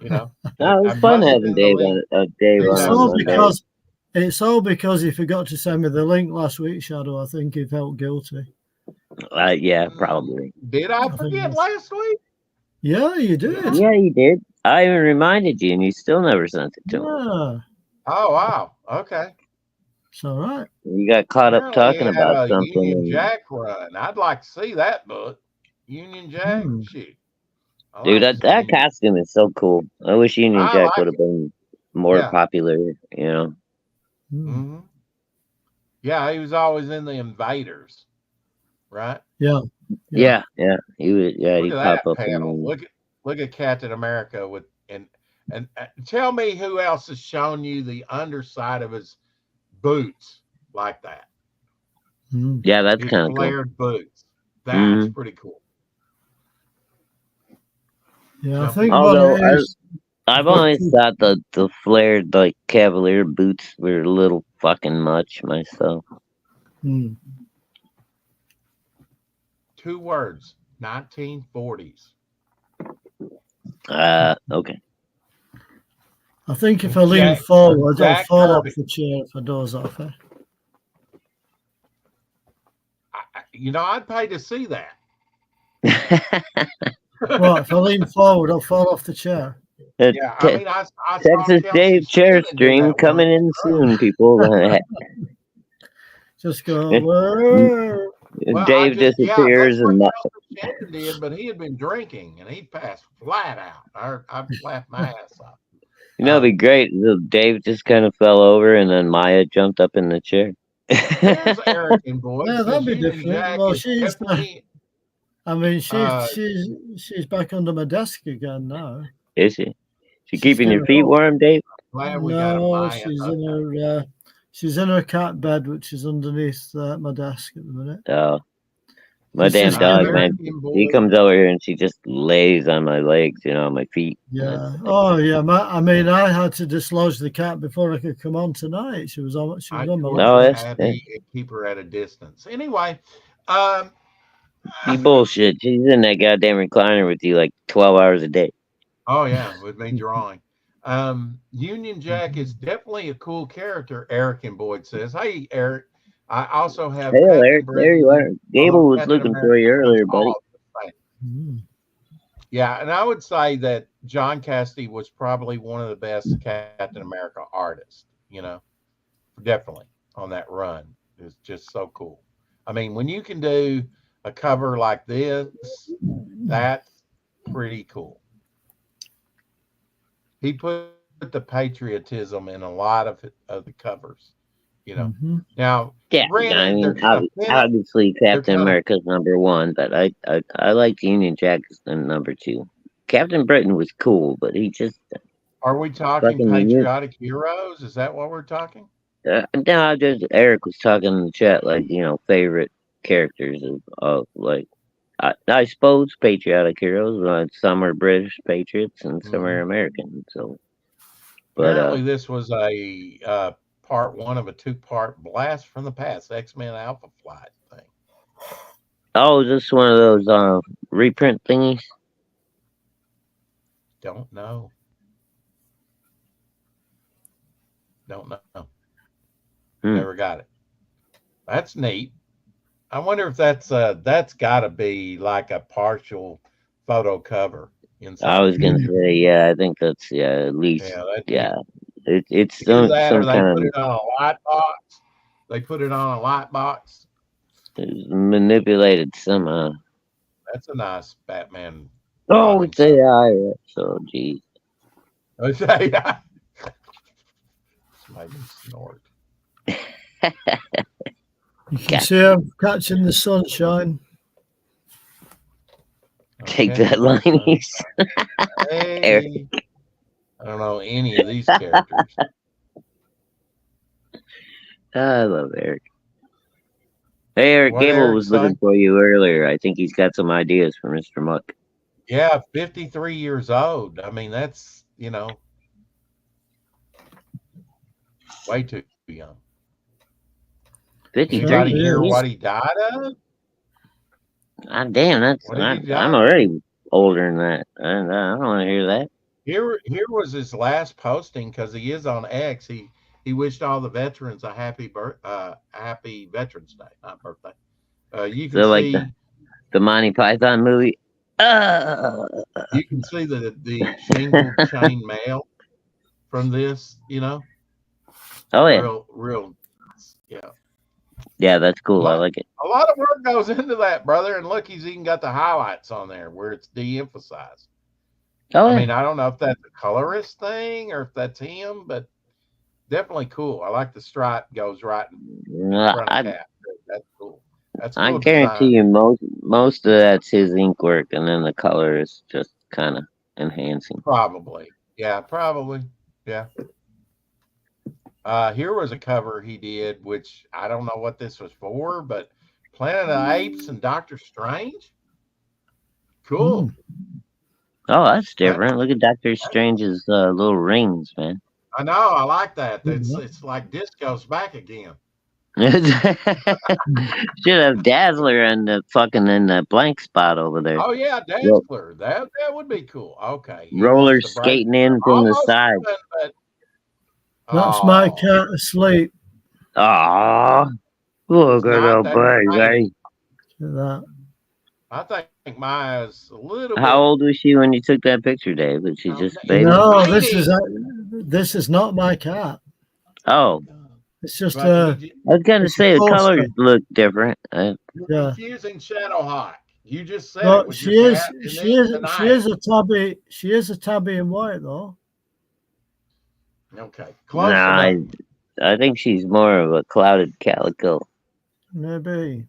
No, it I was fun must have having been the link Dave It's on a that all was Monday. down. because he forgot to send me the link last week, Shadow. I think he felt guilty. Yeah, probably. Did I I think forget that's. last week? Yeah, you did. Yeah. Yeah, you did. I even reminded you, and you still never sent it to him. Yeah, Oh wow. Okay. it's all right. You got caught up Apparently, he talking had about a something, Union and Jack run. I'd like to see that book. Union Jack. Hmm. Shit. I dude, like to see that Union. costume is so cool. I wish Union I Jack would like have it. been more Yeah. popular. You know. Hmm. Hmm. Yeah, he was always in the Invaders, right? Yeah, yeah. Yeah. He would. Yeah, Look at he'd pop that up panel. in. Look at Captain America with and tell me who else has shown you the underside of his boots like that. Hmm. Yeah, that's His kind of cool. flared boots. That's Hmm. pretty cool. Yeah, I Jumping think off what that. Although it is. I've But always thought the flared like Cavalier boots were a little fucking much myself. hmm. 2 words. 1940s. Okay. I think if I And lean Jack forward, I'll Jack fall off Kirby. the chair if I doze off. I'd pay to see that. What if I lean forward, I'll fall off the chair. Uh, Yeah, I Te- mean, I saw Texas Kelsey Dave chair Shannon do stream that once coming in early. soon, people. Just go. Whoa. Well, Dave yeah, that's disappears what and Kelsey Shannon did, but he had been drinking and he passed flat out. I laughed my ass off. it'd be Um, great. Dave just kind of fell over and then Maya jumped up in the chair. There's Eric and Boyd Yeah, that'd says be Union different. Jack Well, is she's. definitely. I mean, Uh, she's back under my desk again now. Is she? She She's keeping your getting feet up. warm, Dave? Glad we got a No, Maya. Okay. she's in her cat bed, which is underneath my desk at the minute. Oh, my It's damn just dog, getting. Eric man. and She Boyd. comes over here and she just lays on my legs, on my feet. Yeah. Oh, yeah. I mean, I had to dislodge the cat before I could come on tonight. She was on. She was I on my told No, lap. Kathy and keep her at a distance. Anyway, um, you bullshit. She's in that goddamn recliner with you like 12 hours a day. oh yeah, with me drawing. Union Jack is definitely a cool character. Eric and Boyd says, "Hey, Eric, I also have Hey, Captain Eric, there you Britain, are. although Gable was Captain looking America for you does earlier, buddy. all the same." Mm. Yeah, and I would say that John Cassaday was probably one of the best Captain America artists. Definitely on that run. It's just so cool. I mean, when you can do a cover like this, that's pretty cool. He put the patriotism in a lot of the covers. You know. Mm-hmm. Now, Yeah, I granted, they're mean, kind of thin. obviously They're Captain kind of. America's number one, but I like Union Jack as the number two. Captain Britain was cool, but he just Are we talking fucking. patriotic heroes? Is that what we're talking? No, just Eric was talking in the chat, like favorite characters of like I suppose patriotic heroes. Some are British patriots and some are Mhm. American. So, but Apparently, this was a part one of a two-part blast from the past X-Men Alpha Flight thing. Oh, is this one of those reprint thingies? Don't know. Don't know. Hmm. Never got it. That's neat. I wonder if that's got to be like a partial photo cover in I some was gonna caption. say, yeah, I think that's at least, Yeah, that yeah. It's either that or some they kind put of it on a light box. They put it on a light box. it's manipulated somehow. That's a nice Batman Oh, rocking it's cover. AI. So, geez. Okay, made me snort. You can God, see I'm catching the sunshine. I'm take that, catching the sun. Liney's. Eric. Hey, I don't know any of these characters. I love Eric. Hey, Eric What Gable Eric was say? looking for you earlier. I think he's got some ideas for Mr. Muck. Yeah, 53 years old. I mean, that's way too young. Anybody 53 hear years? what he died of? Ah, damn, What did he I'm die of? already older than that. I don't want to hear that. Here was his last posting because he is on X. He wished all the veterans a happy Veterans Day, not birthday. You can So, like see the Monty Python movie. Uh, you can see the shingled chain mail from this. oh, yeah. Real. Yeah, Yeah, that's a cool. I lot like it. a lot of work goes into that, brother. And look, he's even got the highlights on there where it's de-emphasized. Oh, I yeah. mean, I don't know if that's a colorist thing or if that's him, but definitely cool. I like the stripe goes right in Uh, front of I cap. That's cool. That's I cool guarantee design. you most of that's his ink work, and then the color is just kind of enhancing. Probably. Yeah, probably. Yeah. Here was a cover he did, which I don't know what this was for, but Planet of the Apes and Doctor Strange. Cool. Oh, that's That different. Look at Doctor Strange's little rings, man. I know. I like that. Mm. It's like disco's back again. Should have Dazzler and the fucking in the blank spot over there. Oh yeah, Ro- Dazzler. That would be cool. Okay, he wants roller to break skating in from the almost side. even, but That's my oh, cat asleep. Oh, he's look at not. the That's tiny. baby. Look at that. I think Maya's a little How bit old was she when you took that picture, Dave? Was she just a baby? he's No, tiny, this is not my cat. Oh, It's just but I was gonna it's a say the poster. colors look different. you're Yeah. confusing Shadowhawk. You just said it Well, was your cat, and then she tonight. is a tabby. She is a tabby in white though. Okay, close Nah, enough. I think she's more of a clouded calico. Maybe.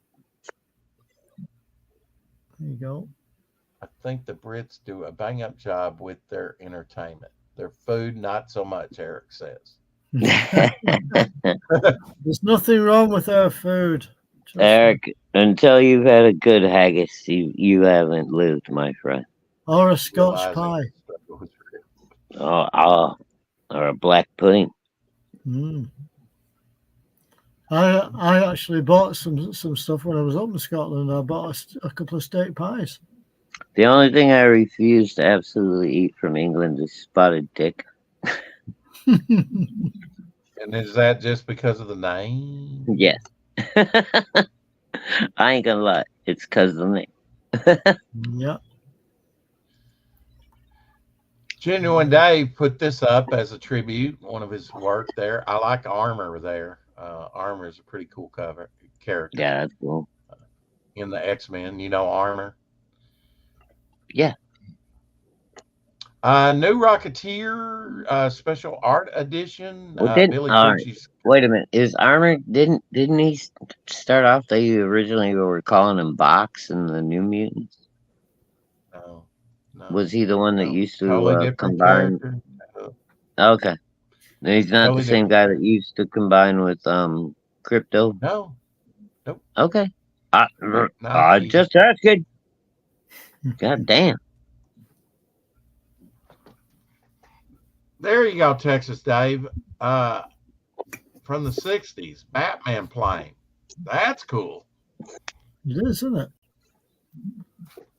There you go. I think the Brits do a bang up job with their entertainment. Their food, not so much. Eric says. There's nothing wrong with our food. Trust me. Eric, until you've had a good haggis, you haven't lived, my friend. Or a Scotch Realizing pie. the struggle was real. Or a black pudding. Mm. I actually bought some stuff when I was up in Scotland. I bought a couple of steak pies. The only thing I refuse to absolutely eat from England is spotted dick. And is that just because of the name? Yes. I ain't gonna lie. It's because of the name. Yeah. Genuine Dave put this up as a tribute, one of his work there. I like Armor there. Armor is a pretty cool character Yeah, that's cool. in the X-Men. You know Armor? Yeah. New Rocketeer special art edition. Well, didn't Billy all right. Tucci's. Wait a minute. Is Armor didn't he start off? They originally were calling him Box in the New Mutants. No, Was he the one that no, used totally to different combine? character. Okay, he's not Totally the same different guy that character. used to combine with Crypto. No, nope, Okay, not I he. just asking. God damn. There you go, Texas Dave. From the '60s, Batman plane. That's cool. It is, isn't it?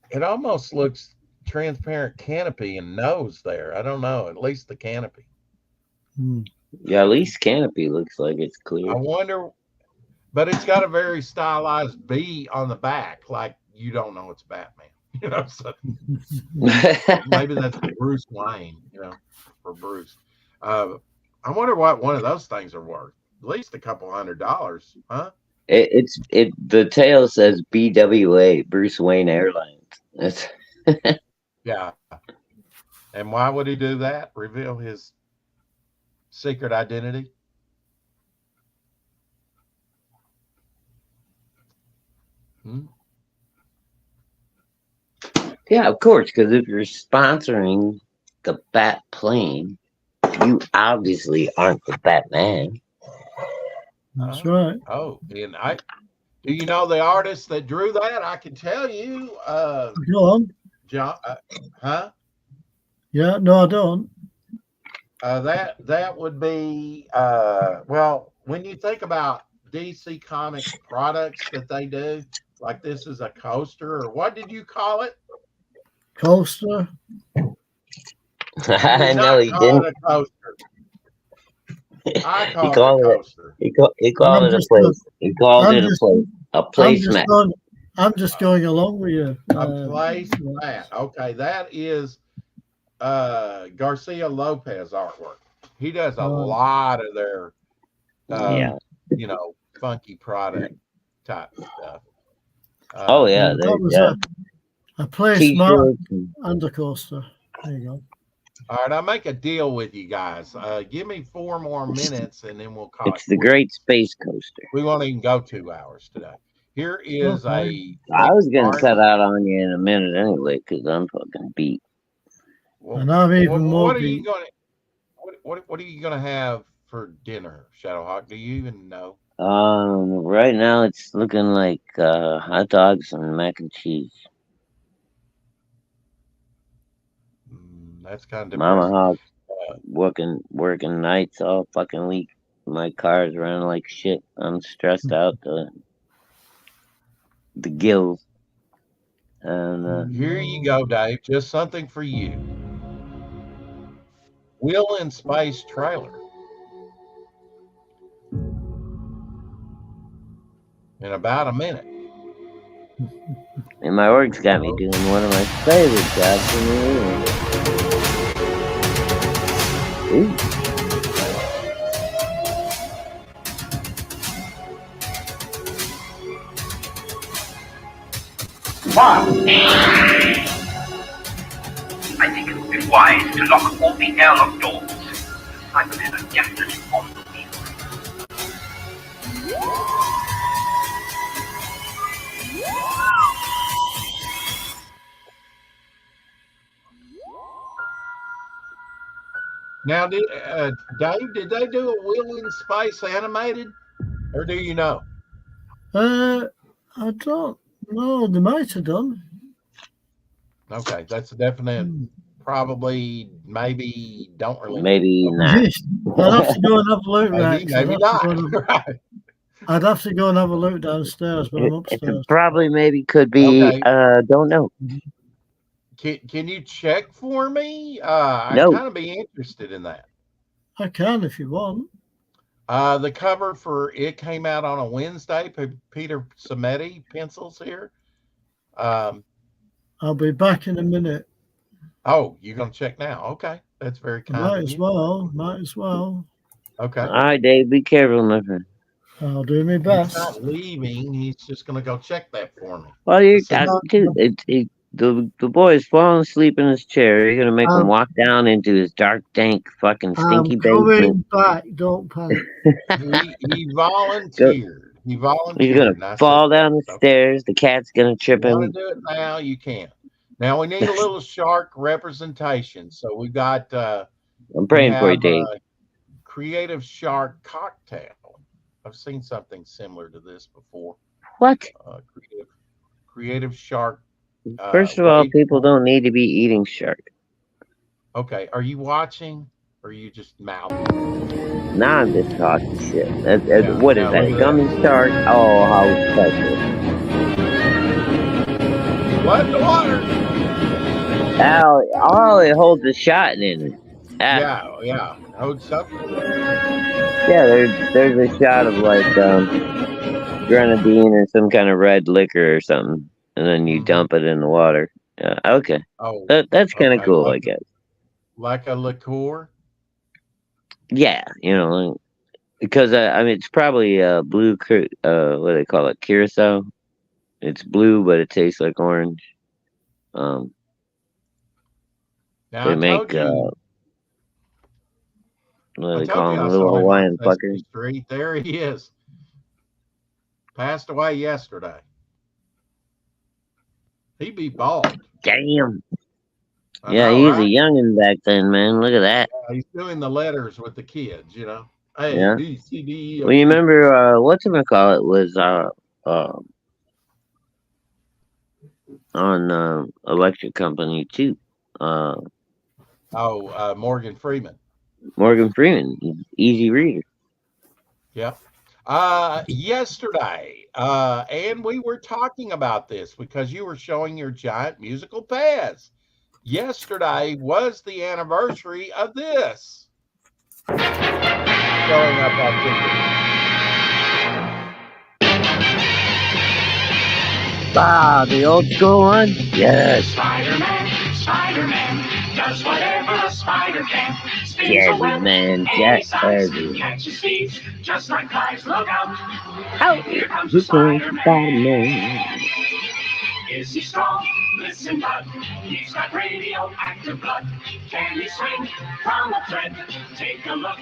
It almost looks transparent canopy and nose there. I don't know. At least the canopy. Yeah, at least canopy looks like it's I clear. wonder, but it's got a very stylized B on the back, like you don't know it's Batman. So maybe that's Bruce Wayne. For Bruce. I wonder what one of those things are worth. At least a couple $100, huh? The tail says BWA, Bruce Wayne Airlines. That's Yeah. And why would he do that? Reveal his secret identity? yeah, of course, because if you're sponsoring the Bat plane, you obviously aren't the Batman. That's right. Oh, and do you know the artist that drew that? I can tell you. Go on. John, huh? Yeah, no, I don't. That would be well, when you think about DC Comics products that they do, like this is a coaster, or what did you call it? Coaster. I know he call didn't. It a coaster. I He call it a coaster. He called it a place. He called it a place. A placemat. I'm just going along with you. A placemat. Okay, that is Garcia Lopez artwork. He does a lot of their funky product type stuff. That was a placemat and a coaster. There you go. All right, I'll make a deal with you guys. Give me 4 more minutes, and then we'll call it. It's the Great Space Coaster. We won't even go 2 hours today. Here is I was going to cut out on you in a minute anyway, because I'm fucking beat. Well, and I'm even more beat. What are you going to have for dinner, Shadowhawk? Do you even know? Right now it's looking like hot dogs and mac and cheese. That's kind of Mama Hawk working nights all fucking week. My car's running like shit. I'm stressed out the gills. And here you go, Dave. Just something for you. Wheel in Space trailer. In about a minute. And my work's got me doing one of my favorite jobs in the world. Ooh. I think it would be wise to lock all the airlock doors. The Cybermen are definitely on the wheel. Now, Dave, did they do a Wheel in Space animated, or do you know? I don't know. They might have done. Okay, that's a definite. Probably, maybe, don't really. Maybe not. I'd have to go and have a look. Maybe not. I'd have to go and have a look downstairs, but I'm upstairs. Probably, maybe, could be. Okay. Don't know. Can you check for me? I'd kind of be interested in that. I can if you want. The cover for it came out on a Wednesday. Peter Samedi pencils here. I'll be back in a minute. Oh, you're gonna check now? Okay, that's very kind. Might as well. Okay. All right, Dave. Be careful, my friend. I'll do my best. He's not leaving. He's just gonna go check that for me. Well, you're the boy is falling asleep in his chair. You're gonna make him walk down into his dark, dank, fucking stinky basement. Back. Don't panic. He volunteered. He's gonna fall down the stairs. The cat's gonna trip him. You want to do it now? You can. Now we need a little shark representation. So we got. I'm praying for you, Dave. Creative shark cocktail. I've seen something similar to this before. What? Creative shark. First of all, people don't need to be eating shark. Okay, are you watching, or are you just mouthing? Nah, I'm just talking shit. What is that? Gummy shark? Oh, how special. Flood the water. Oh, it holds a shot in it. Yeah. Hold something. Yeah, there's a shot of like grenadine or some kind of red liquor or something, and then you dump it in the water. Yeah, okay. Oh, That's kind of okay. cool, I guess. Like a liqueur. Yeah, because I mean it's probably blue. What do they call it? Curacao. It's blue, but it tastes like orange. Now They I make told you. what do I they told call you them? I Little saw him on Hawaiian Sesame fuckers. Street. There he is. Passed away yesterday. He'd be bald. Damn. I Yeah, know, he was a right? youngin' back then, man. Look at that. Yeah, he's doing the letters with the kids, A, Yeah. B, C, D, E, Well, F, you G. remember whatchamacallit was on electric company too. Morgan Freeman. Morgan Freeman, he's easy reader. Yep. Yesterday, and we were talking about this because you were showing your giant musical pads. Yesterday was the anniversary of this. Showing up on TV. Ah, the old school one? Yes. Spider-Man does whatever a spider can. Spins a Jazzy web man, any size, jazzy. catches thieves just like flies. Look out! Out. Here comes Here the comes Spider-Man. Spider-Man. Is he strong? Listen, bud. He's got radioactive blood. Can he swing from a thread? Take a look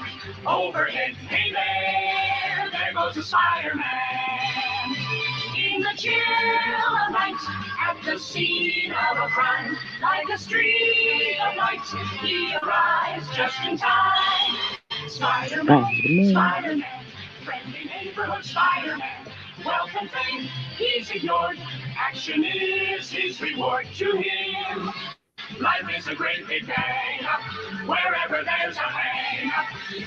overhead. Hey there goes the Spider-Man. In the chill of night, at the scene of a crime, like a streak of light, he arrives just in time. Spider-Man, friendly neighborhood Spider-Man. Wealth and fame, he's ignored. Action is his reward to him. Life is a great big bang. Wherever there's a hang,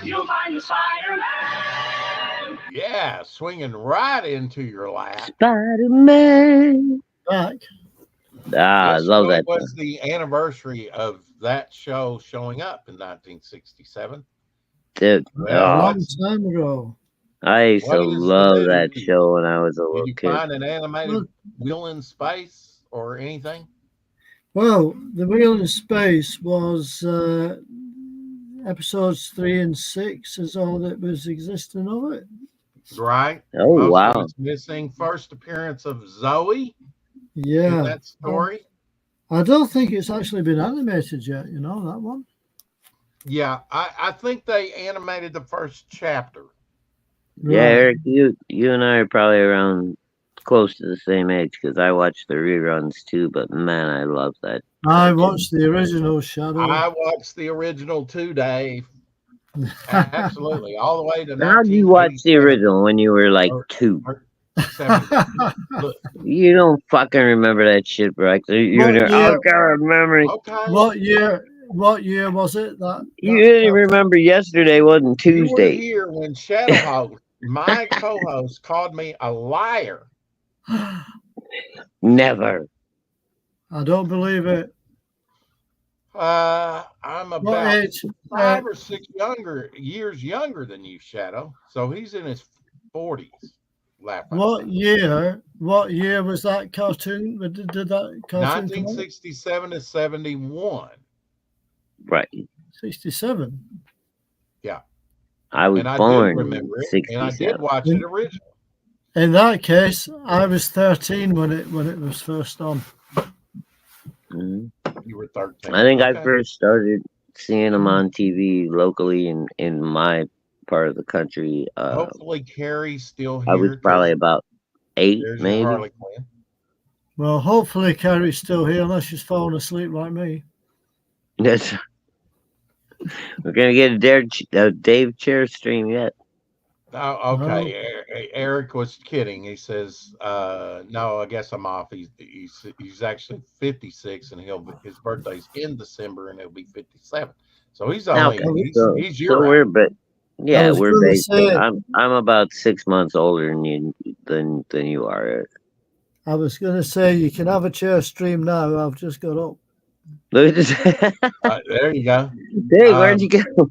you'll find the Spider-Man. Yeah, swinging right into your lap. Spider-Man. Back. Ah, I love that was song. the anniversary of that show showing up in 1967. Dude, A Well, long time ago. I used to what is the love that news? show when I was a Did little you kid. find an animated Wheel in Space or anything? Well, the Wheel in Space was episodes 3 and 6 is all that was existing of it. Right. Oh, Most wow. of it's missing. First appearance of Zoe in Yeah. that story. I don't think it's actually been animated yet, that one. Yeah, I think they animated the first chapter. Yeah, Eric, you and I are probably around close to the same age because I watched the reruns too. But man, I love that. I watched the original Shadow. I watched the original too, Dave. Absolutely, all the way to How did you watch the 1987. original when you were like 2? 70. Look, You don't fucking remember that shit, right? You're there. Oh God, memory. okay. What year was it? You didn't remember yesterday wasn't You were Tuesday. here when Shadow, my co-host, called me a liar. Never. I don't believe it. I'm What about age? 5 or 6 years younger than you, Shadow. So he's in his 40s. What year was that cartoon? Did that cartoon come out? 1967 to 71. Right. 67. Yeah. I was And I born do in remember it, 67. and I did watch it originally. In that case, I was 13 when it was first on. Mhm. You were 13. I think I Okay. first started seeing them on TV locally in my part of the country. Hopefully Carrie's still here. I was probably about 8, There's your maybe. Harley Quinn. Well, hopefully Carrie's still here unless she's fallen asleep like me. Yes. We're gonna get a Dave Chair stream yet. Oh, okay. Eric was kidding. He says, "No, I guess I'm off." He's actually 56, and his birthday's in December, and he'll be 57. So he's only he's your we're age. but yeah, was we're gonna basically. say- I'm about 6 months older than you are, Eric. I was going to say you can have a chair stream now. I've just got up. Look at this. There you go. Dave, where'd you go?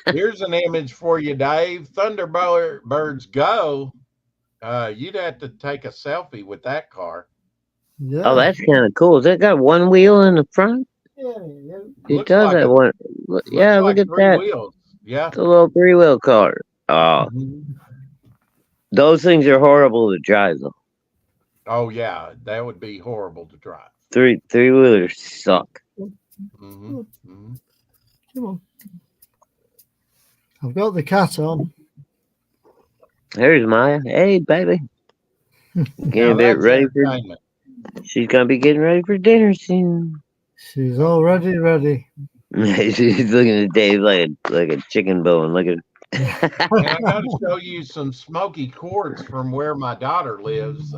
Here's an image for you, Dave. Thunderbirds Go. You'd have to take a selfie with that car. Yeah. Oh, that's kind of cool. Has it got one wheel in the front? Yeah. It Looks does like have one. Look like at 3 that. wheels. Yeah. It's a little 3-wheel car. Oh, those things are horrible to drive, though. Oh yeah, that would be horrible to drive. Three-wheelers suck. Mm-hmm. Mm-hmm. Come on. I've got the cat on. There's Maya. Hey, baby. Getting a bit ready for. She's gonna be getting ready for dinner soon. She's already ready. She's looking at Dave like a chicken bone. Look at. And I got to show you some smoky quartz from where my daughter lives,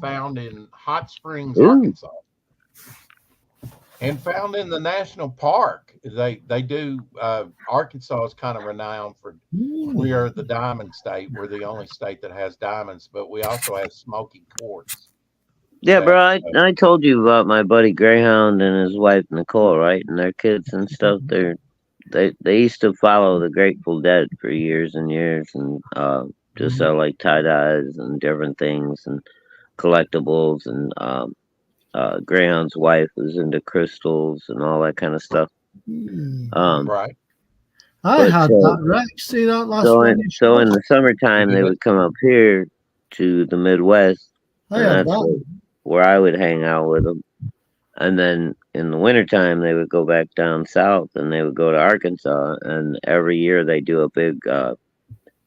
found in Hot Springs, Ooh. Arkansas, and found in the national park. They do. Arkansas is kind of renowned for. We are the diamond state. We're the only state that has diamonds, but we also have smoky quartz. Yeah, bro. I told you about my buddy Greyhound and his wife Nicole, right? And their kids and stuff. They used to follow the Grateful Dead for years and years, and just sell like tie dyes and different things and collectibles. And Greyhound's wife was into crystals and all that kind of stuff. Right. I had that, Rex. See that last one? So in the summertime, they would come up here to the Midwest. I had that. Where I would hang out with them. And then in the wintertime, they would go back down south and they would go to Arkansas. And every year they do a big,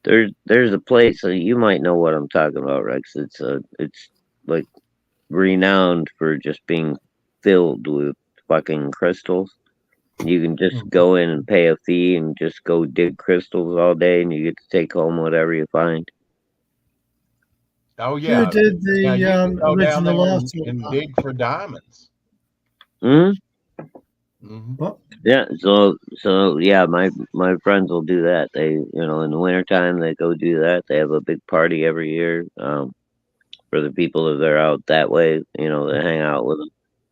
there's a place, so you might know what I'm talking about, Rex. It's like renowned for just being filled with fucking crystals. You can just go in and pay a fee and just go dig crystals all day, and you get to take home whatever you find. Oh yeah. Who did the original art and dig for diamonds? What? Yeah. So yeah, my friends will do that. They, in the wintertime they go do that. They have a big party every year for the people if they're out that way. They hang out with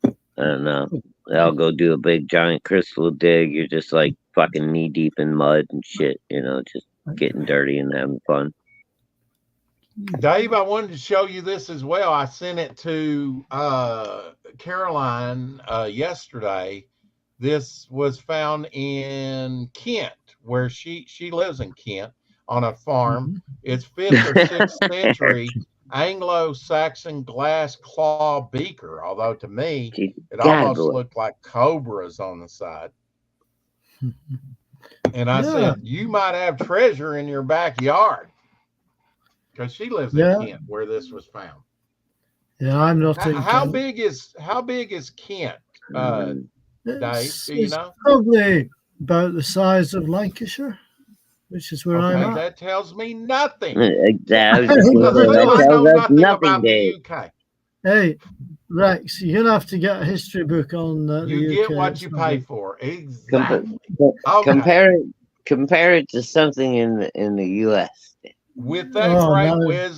them, and they'll go do a big giant crystal dig. You're just like fucking knee deep in mud and shit. Just getting dirty and having fun. Dave, I wanted to show you this as well. I sent it to Caroline yesterday. This was found in Kent, where she lives in Kent on a farm. It's 5th or 6th century Anglo-Saxon glass claw beaker, although to me it almost looked like cobras on the side. And I said, you might have treasure in your backyard. Because she lives in Kent, where this was found. Yeah, I'm not. How big is Kent, Dave? Do you know? Probably about the size of Lancashire, which is where I'm at. That tells me nothing. Exactly. I know nothing about the UK. Hey, Rex, you're gonna have to get a history book on you the get UK. what you pay for. Exactly. Compare it to something in the US. With that great wisdom.